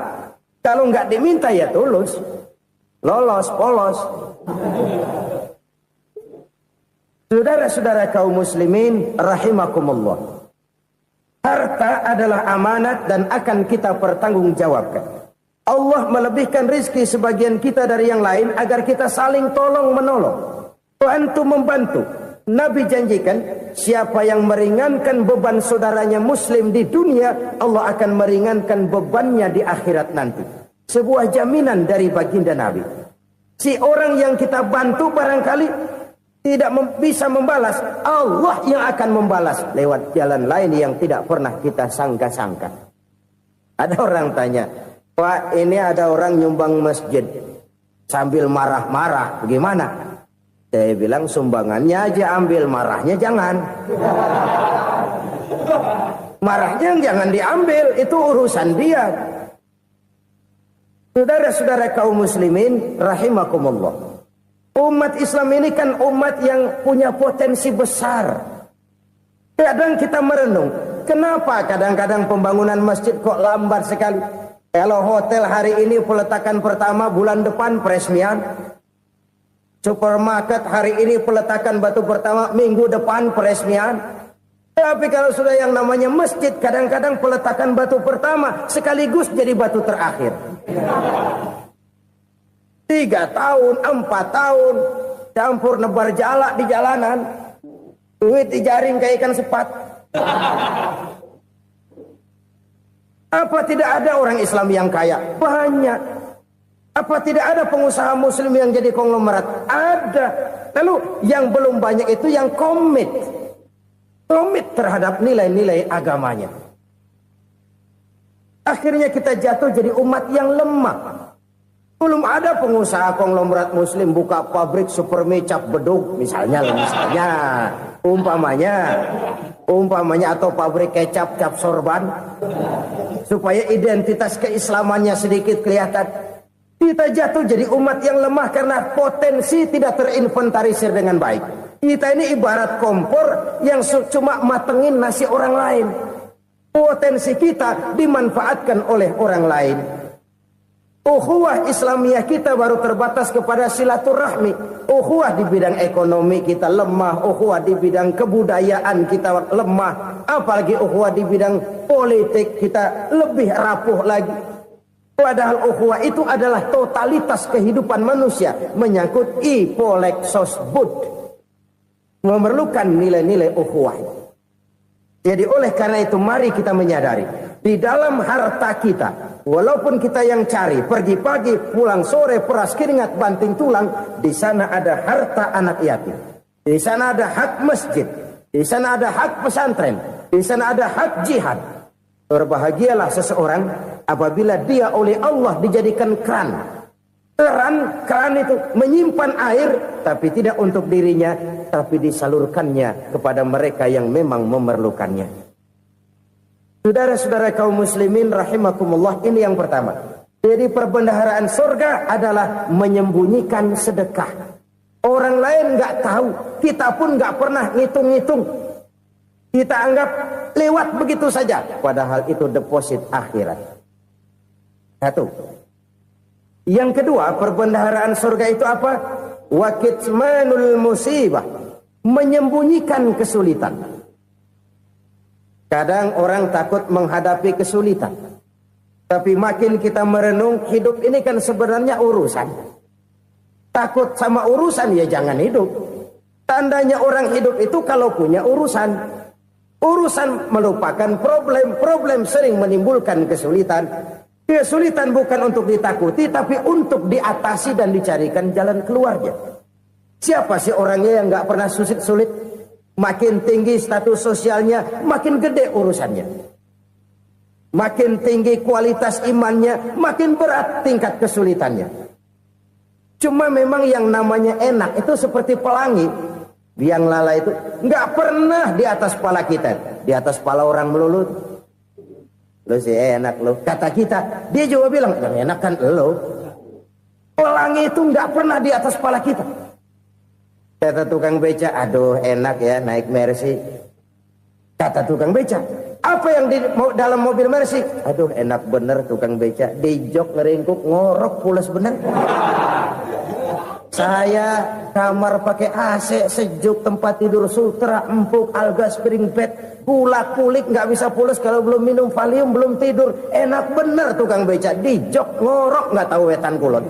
Kalau nggak diminta ya tulus. Lolos, polos. Saudara-saudara kaum muslimin rahimakumullah. Harta adalah amanat dan akan kita pertanggungjawabkan. Allah melebihkan rizki sebagian kita dari yang lain agar kita saling tolong menolong. Bantu membantu. Nabi janjikan siapa yang meringankan beban saudaranya muslim di dunia, Allah akan meringankan bebannya di akhirat nanti. Sebuah jaminan dari baginda Nabi. Si orang yang kita bantu barangkali tidak bisa membalas, Allah yang akan membalas lewat jalan lain yang tidak pernah kita sangka-sangka. Ada orang tanya, Pak, ini ada orang nyumbang masjid sambil marah-marah, bagaimana? Saya bilang sumbangannya aja ambil, marahnya jangan. Marahnya jangan diambil, itu urusan dia. Saudara-saudara kaum muslimin rahimakumullah. Umat Islam ini kan umat yang punya potensi besar. Kadang kita merenung, kenapa kadang-kadang pembangunan masjid kok lambat sekali? Kalau hotel hari ini peletakan pertama, bulan depan peresmian. Supermarket hari ini peletakan batu pertama, minggu depan peresmian. Tapi kalau sudah yang namanya masjid, kadang-kadang peletakan batu pertama sekaligus jadi batu terakhir. 3 tahun, 4 tahun, campur nebar jalak di jalanan, duit dijaring kayak ikan sepat. Apa tidak ada orang Islam yang kaya? Banyak. Apa tidak ada pengusaha muslim yang jadi konglomerat? Ada. Lalu yang belum banyak itu yang komit terhadap nilai-nilai agamanya. Akhirnya kita jatuh jadi umat yang lemah. Belum ada pengusaha konglomerat muslim buka pabrik supermi cap beduk misalnya umpamanya atau pabrik kecap cap sorban supaya identitas keislamannya sedikit kelihatan. Kita jatuh jadi umat yang lemah karena potensi tidak terinventarisir dengan baik. Kita ini ibarat kompor yang cuma matengin nasi orang lain. Potensi kita dimanfaatkan oleh orang lain. Ukhuwah Islamiyah kita baru terbatas kepada silaturahmi. Ukhuwah di bidang ekonomi kita lemah. Ukhuwah di bidang kebudayaan kita lemah. Apalagi ukhuwah di bidang politik kita lebih rapuh lagi. Padahal ukhuwah itu adalah totalitas kehidupan manusia. Menyangkut ipolek sosbud. Memerlukan nilai-nilai ukhuwah. Jadi oleh karena itu mari kita menyadari, di dalam harta kita, walaupun kita yang cari, pergi pagi, pulang sore, peras keringat, banting tulang, di sana ada harta anak yatim. Di sana ada hak masjid, di sana ada hak pesantren, di sana ada hak jihad. Berbahagialah seseorang apabila dia oleh Allah dijadikan keran. Keran itu menyimpan air, tapi tidak untuk dirinya, tapi disalurkannya kepada mereka yang memang memerlukannya. Saudara-saudara kaum muslimin rahimakumullah, ini yang pertama. Jadi perbendaharaan surga adalah menyembunyikan sedekah. Orang lain nggak tahu, kita pun nggak pernah ngitung-ngitung. Kita anggap lewat begitu saja, padahal itu deposit akhirat. Satu. Yang kedua, perbendaharaan surga itu apa? Wa kitmanul musibah, menyembunyikan kesulitan. Kadang orang takut menghadapi kesulitan. Tapi makin kita merenung, hidup ini kan sebenarnya urusan. Takut sama urusan ya jangan hidup. Tandanya orang hidup itu kalau punya urusan. Urusan melupakan problem, problem sering menimbulkan kesulitan. Kesulitan bukan untuk ditakuti, tapi untuk diatasi dan dicarikan jalan keluarnya. Siapa sih orangnya yang nggak pernah sulit-sulit? Makin tinggi status sosialnya, makin gede urusannya. Makin tinggi kualitas imannya, makin berat tingkat kesulitannya. Cuma memang yang namanya enak itu seperti pelangi. Biang lala itu nggak pernah di atas kepala kita, di atas kepala orang melulu. Lo sih enak lo, kata kita. Dia juga bilang yang enak kan lo. Pelangi itu nggak pernah di atas kepala kita. Kata tukang beca, aduh enak ya naik Mercy. Kata tukang beca, apa yang di dalam mobil Mercy? Aduh enak bener tukang beca, di jok ngeringkuk ngorok pulas bener. Saya kamar pakai AC sejuk, tempat tidur sutra, empuk, alga, spring bed, kulak kulik nggak bisa pulas kalau belum minum Valium, belum tidur. Enak bener tukang beca, di jok ngorok nggak tahu wetan kulon.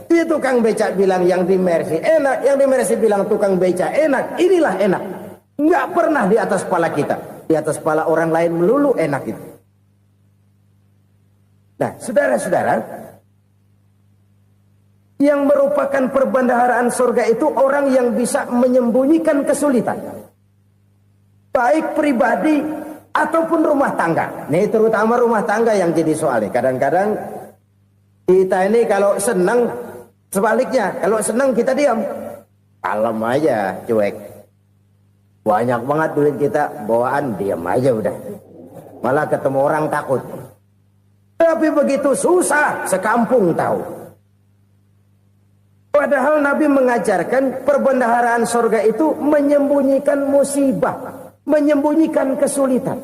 Itu tukang beca bilang yang di Mercy enak, yang di Mercy bilang tukang beca enak. Inilah enak, nggak pernah di atas kepala kita, di atas kepala orang lain melulu enak itu. Nah, saudara-saudara, yang merupakan perbendaharaan surga itu orang yang bisa menyembunyikan kesulitan, baik pribadi ataupun rumah tangga. Nih terutama rumah tangga yang jadi soalnya. Kadang-kadang kita ini kalau senang, sebaliknya kalau senang kita diam, kalem aja, cuek. Banyak banget duit kita bawaan, diam aja udah. Malah ketemu orang takut. Tapi begitu susah, sekampung tahu. Padahal Nabi mengajarkan perbendaharaan surga itu menyembunyikan musibah, menyembunyikan kesulitan.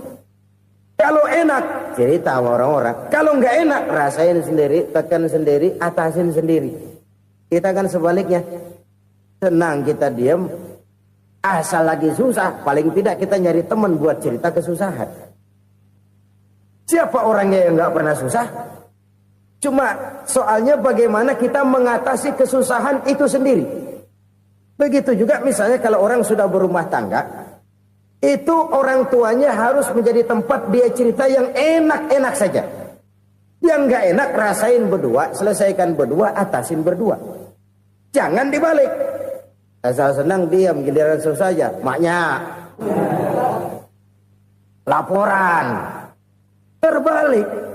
Kalau enak, cerita sama orang-orang. Kalau nggak enak, rasain sendiri, tekan sendiri, atasin sendiri. Kita kan sebaliknya. Senang kita diam, asal lagi susah, paling tidak kita nyari teman buat cerita kesusahan. Siapa orangnya yang nggak pernah susah? Cuma soalnya bagaimana kita mengatasi kesusahan itu sendiri. Begitu juga misalnya kalau orang sudah berumah tangga, itu orang tuanya harus menjadi tempat dia cerita yang enak-enak saja. Yang nggak enak rasain berdua, selesaikan berdua, atasin berdua. Jangan dibalik. Asal senang diam, giliran susah saja. Maknya laporan. Terbalik.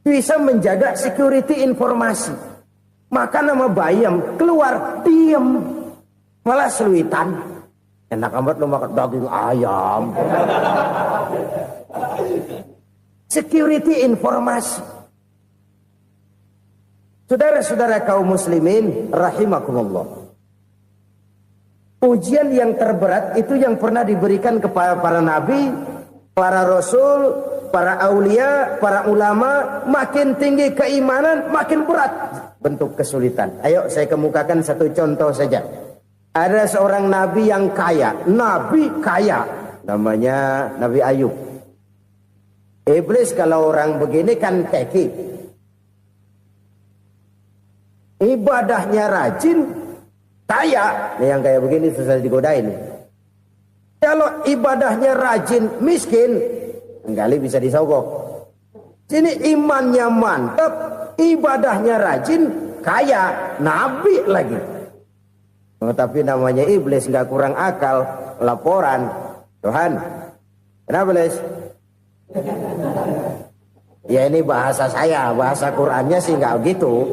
Bisa menjaga security informasi. Maka nama bayam keluar diam. Malah seluitan. Enak amat lo makan daging ayam. Security informasi. Saudara-saudara kaum muslimin rahimakumullah. Ujian yang terberat itu yang pernah diberikan kepada para nabi, para rasul, para aulia, para ulama. Makin tinggi keimanan, makin berat bentuk kesulitan. Ayo saya kemukakan satu contoh saja. Ada seorang nabi yang kaya, nabi kaya, namanya Nabi Ayub. Iblis kalau orang begini kan keki, ibadahnya rajin, kaya. Nih yang kayak begini susah digodain. Kalau ibadahnya rajin, miskin, kali bisa disogok. Sini imannya mantap, ibadahnya rajin, kaya, nabi lagi. Tapi namanya iblis, nggak kurang akal. Laporan, Tuhan, kenapa Les? Ya ini bahasa saya, bahasa Qurannya sih nggak gitu.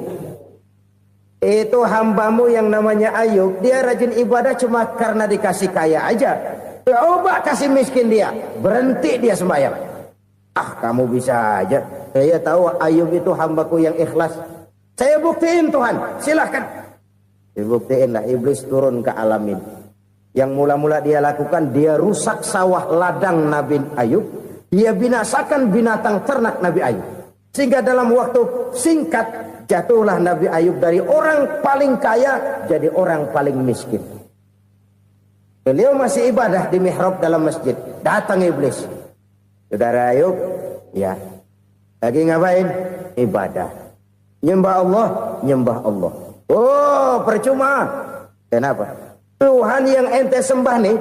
Itu hambamu yang namanya Ayub, dia rajin ibadah cuma karena dikasih kaya aja. Coba kasih miskin dia, berhenti dia sembahyang. Ah, kamu bisa aja. Saya tahu Ayub itu hambaku yang ikhlas. Saya buktiin Tuhan, silahkan. Dibuktiinlah, iblis turun ke alamin. Yang mula-mula dia lakukan, dia rusak sawah ladang Nabi Ayub. Dia binasakan binatang ternak Nabi Ayub. Sehingga dalam waktu singkat, jatuhlah Nabi Ayub dari orang paling kaya jadi orang paling miskin. Beliau masih ibadah di mihrab dalam masjid. Datang iblis. Saudara Ayub, ya, lagi ngapain? Ibadah. Nyembah Allah, nyembah Allah. Oh, percuma. Kenapa? Tuhan yang ente sembah nih,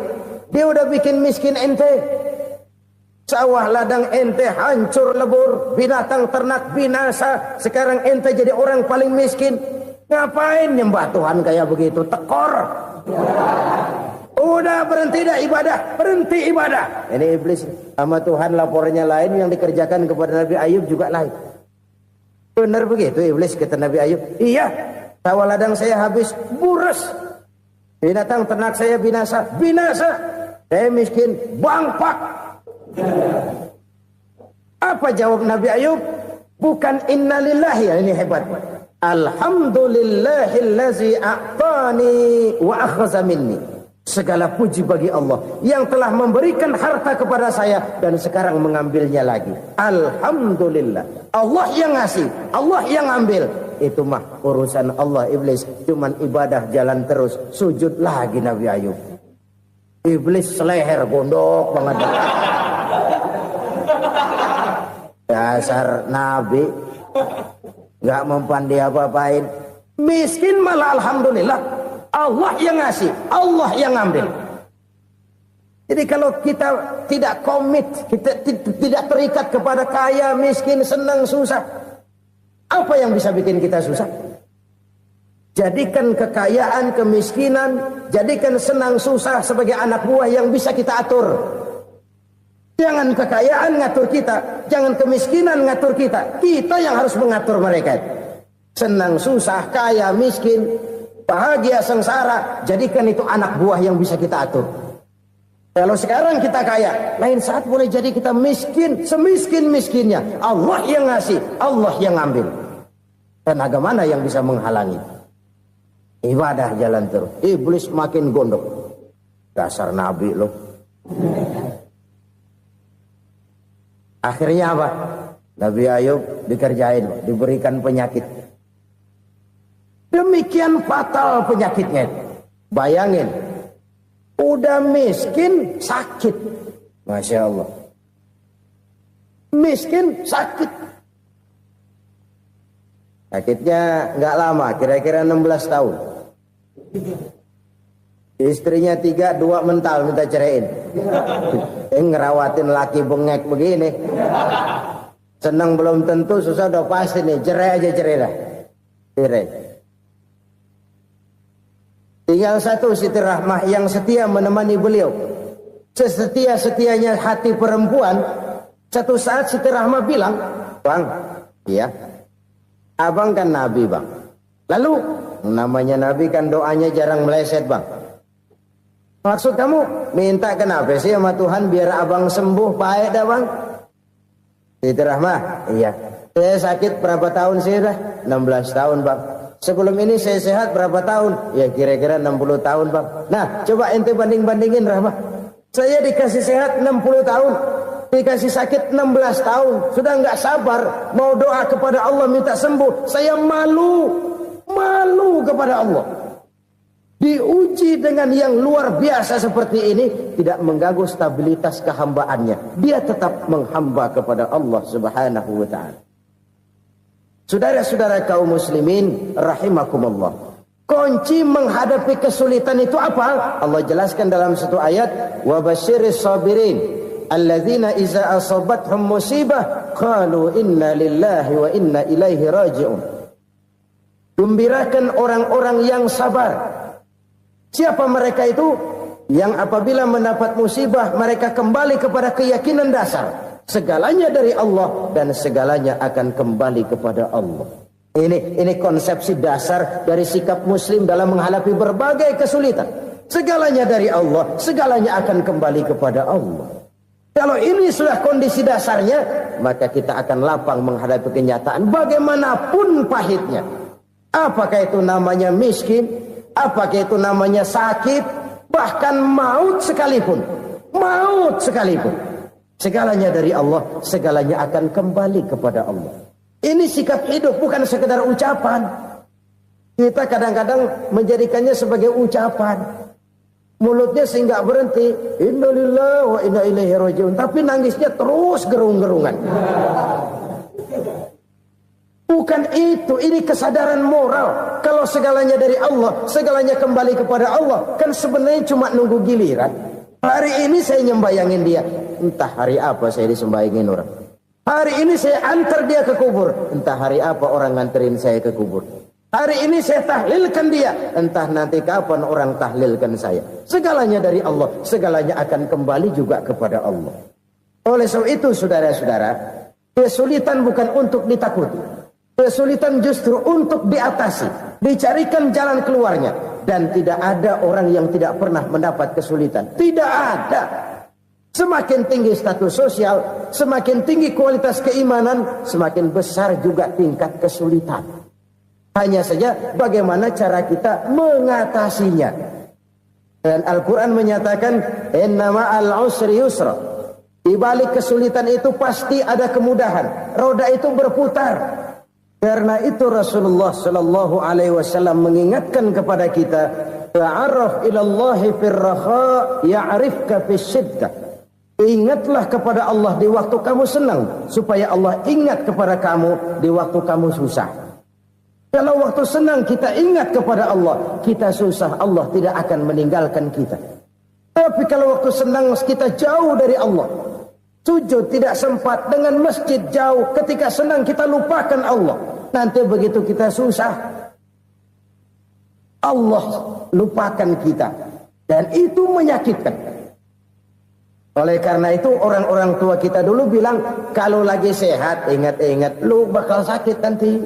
dia udah bikin miskin ente. Sawah ladang ente hancur lebur, binatang ternak binasa. Sekarang ente jadi orang paling miskin. Ngapain nyembah Tuhan kayak begitu? Tekor. Udah berhenti dah ibadah, berhenti ibadah. Ini iblis sama Tuhan laporannya lain, yang dikerjakan kepada Nabi Ayub juga lain. Benar begitu iblis kata Nabi Ayub? Iya. Sawah ladang saya habis, buras. Binatang ternak saya binasa, binasa. Saya miskin, bangpak. Apa jawab Nabi Ayub? Bukan innalillahi, ini hebat. Alhamdulillahillazi a'tani wa akhza minni. Segala puji bagi Allah yang telah memberikan harta kepada saya dan sekarang mengambilnya lagi. Alhamdulillah. Allah yang ngasih, Allah yang ambil. Itu mah urusan Allah. Iblis cuman ibadah jalan terus, sujud lagi Nabi Ayub. Iblis seleher gondok banget. Dasar Nabi nggak mempan dia apa-apain. Miskin malah alhamdulillah. Allah yang ngasih, Allah yang ambil. Jadi kalau kita tidak komit, kita tidak terikat kepada kaya, miskin, senang, susah, apa yang bisa bikin kita susah? Jadikan kekayaan, kemiskinan, jadikan senang, susah sebagai anak buah yang bisa kita atur. Jangan kekayaan ngatur kita, jangan kemiskinan ngatur kita. Kita yang harus mengatur mereka. Senang, susah, kaya, miskin, bahagia, sengsara, jadikan itu anak buah yang bisa kita atur. Kalau sekarang kita kaya, lain saat boleh jadi kita miskin, semiskin-miskinnya. Allah yang ngasih, Allah yang ngambil. Tenaga mana yang bisa menghalangi? Ibadah jalan terus. Iblis makin gondok. Dasar Nabi loh. Akhirnya apa? Nabi Ayub dikerjain, diberikan penyakit. Demikian fatal penyakitnya. Bayangin, udah miskin sakit. Masya Allah. Miskin sakit. Sakitnya nggak lama, kira-kira 16 tahun. Istrinya 3, 2 mental minta ceraiin. Ngerawatin laki bengek begini. Senang belum tentu, susah udah pasti nih. Cerai aja, cerai dah. Cerai. Tinggal satu Siti Rahmah yang setia menemani beliau. Sesetia-setianya hati perempuan. Satu saat Siti Rahmah bilang, "Bang, iya, abang kan Nabi, Bang. Lalu, namanya Nabi kan doanya jarang meleset, Bang. Maksud kamu minta kenapa sih sama Tuhan biar abang sembuh baik dah, Bang?" Siti Rahmah, iya. Saya sakit berapa tahun sih dah? 16 tahun, Bang. Sebelum ini saya sehat berapa tahun? Ya kira-kira 60 tahun, Bang. Nah, coba ente banding-bandingin, Rahmah. Saya dikasih sehat 60 tahun. Dikasih sakit 16 tahun. Sudah nggak sabar mau doa kepada Allah minta sembuh. Saya malu kepada Allah. Diuji dengan yang luar biasa seperti ini, tidak mengganggu stabilitas kehambaannya. Dia tetap menghamba kepada Allah Subhanahu wa ta'ala. Saudara-saudara kaum muslimin rahimakumullah. Kunci menghadapi kesulitan itu apa? Allah jelaskan dalam satu ayat, wa basyiris sabirin alladzina iza asabathum musibah qalu inna lillahi wa inna ilaihi raji'un. Gembirakan orang-orang yang sabar. Siapa mereka itu? Yang apabila mendapat musibah mereka kembali kepada keyakinan dasar. Segalanya dari Allah dan segalanya akan kembali kepada Allah. Ini konsepsi dasar dari sikap muslim dalam menghadapi berbagai kesulitan. Segalanya dari Allah, segalanya akan kembali kepada Allah. Kalau ini sudah kondisi dasarnya, maka kita akan lapang menghadapi kenyataan bagaimanapun pahitnya. Apakah itu namanya miskin? Apakah itu namanya sakit? Bahkan maut sekalipun. Segalanya dari Allah, segalanya akan kembali kepada Allah. Ini sikap hidup, bukan sekedar ucapan. Kita kadang-kadang menjadikannya sebagai ucapan. Mulutnya sehingga berhenti, innalillahi wa inna ilaihi raji'un, tapi nangisnya terus gerung-gerungan. Bukan itu, ini kesadaran moral. Kalau segalanya dari Allah, segalanya kembali kepada Allah, kan sebenarnya cuma nunggu giliran. Hari ini saya nyembayangin dia, entah hari apa saya disembayangin orang. Hari ini saya antar dia ke kubur, entah hari apa orang nganterin saya ke kubur. Hari ini saya tahlilkan dia, entah nanti kapan orang tahlilkan saya. Segalanya dari Allah, segalanya akan kembali juga kepada Allah. Oleh sebab itu saudara-saudara, kesulitan bukan untuk ditakuti. Kesulitan justru untuk diatasi, dicarikan jalan keluarnya. Dan tidak ada orang yang tidak pernah mendapat kesulitan. Tidak ada. Semakin tinggi status sosial, semakin tinggi kualitas keimanan, semakin besar juga tingkat kesulitan. Hanya saja bagaimana cara kita mengatasinya. Dan Al-Quran menyatakan, innama al-usri yusra. Di balik kesulitan itu pasti ada kemudahan. Roda itu berputar. Karena itu Rasulullah sallallahu alaihi wasallam mengingatkan kepada kita, ta'arraf ila Allah fir raha ya'rifka fis syiddah. Ingatlah kepada Allah di waktu kamu senang, supaya Allah ingat kepada kamu di waktu kamu susah. Kalau waktu senang kita ingat kepada Allah, kita susah, Allah tidak akan meninggalkan kita. Tapi kalau waktu senang kita jauh dari Allah, sujud tidak sempat, dengan masjid jauh, ketika senang kita lupakan Allah. Nanti begitu kita susah, Allah lupakan kita. Dan itu menyakitkan. Oleh karena itu orang-orang tua kita dulu bilang, kalau lagi sehat ingat-ingat lu bakal sakit nanti.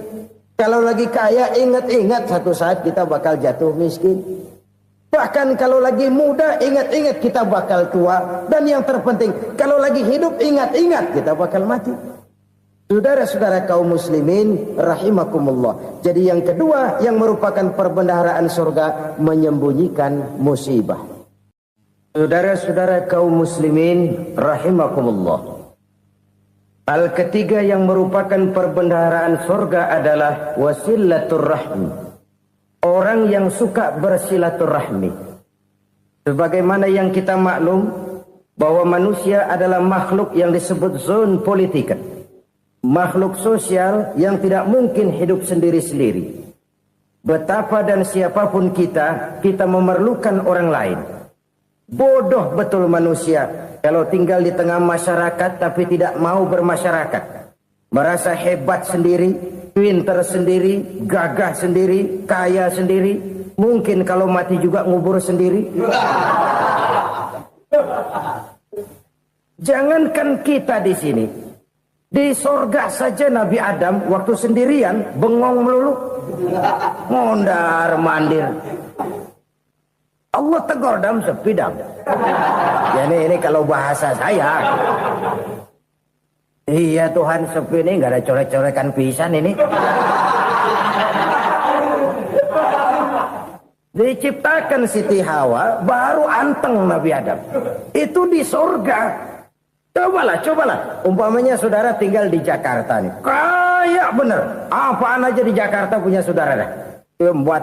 Kalau lagi kaya ingat-ingat satu saat kita bakal jatuh miskin. Bahkan kalau lagi muda ingat-ingat kita bakal tua. Dan yang terpenting, kalau lagi hidup ingat-ingat kita bakal mati. Saudara-saudara kaum muslimin rahimakumullah. Jadi yang kedua yang merupakan perbendaharaan surga, menyembunyikan musibah. Saudara-saudara kaum muslimin rahimakumullah. Hal ketiga yang merupakan perbendaharaan surga adalah wasilaturrahmi. Orang yang suka bersilaturahmi. Sebagaimana yang kita maklum bahwa manusia adalah makhluk yang disebut zon politika. Makhluk sosial yang tidak mungkin hidup sendiri-sendiri. Betapa dan siapapun kita memerlukan orang lain. Bodoh betul manusia kalau tinggal di tengah masyarakat tapi tidak mau bermasyarakat. Merasa hebat sendiri, pintar sendiri, gagah sendiri, kaya sendiri. Mungkin kalau mati juga ngubur sendiri. Jangankan kita di sini. Di sorga saja Nabi Adam waktu sendirian bengong melulu, mondar mandir. Allah tegur dalam sepidang. Ini kalau bahasa saya. Iya Tuhan, sepi ini nggak ada coret-corekan pisan ini. Diciptakan Siti Hawa baru anteng Nabi Adam. Itu di sorga. Cobalah. Umpamanya saudara tinggal di Jakarta nih. Kayak bener. Apaan aja di Jakarta punya saudara dah. Buat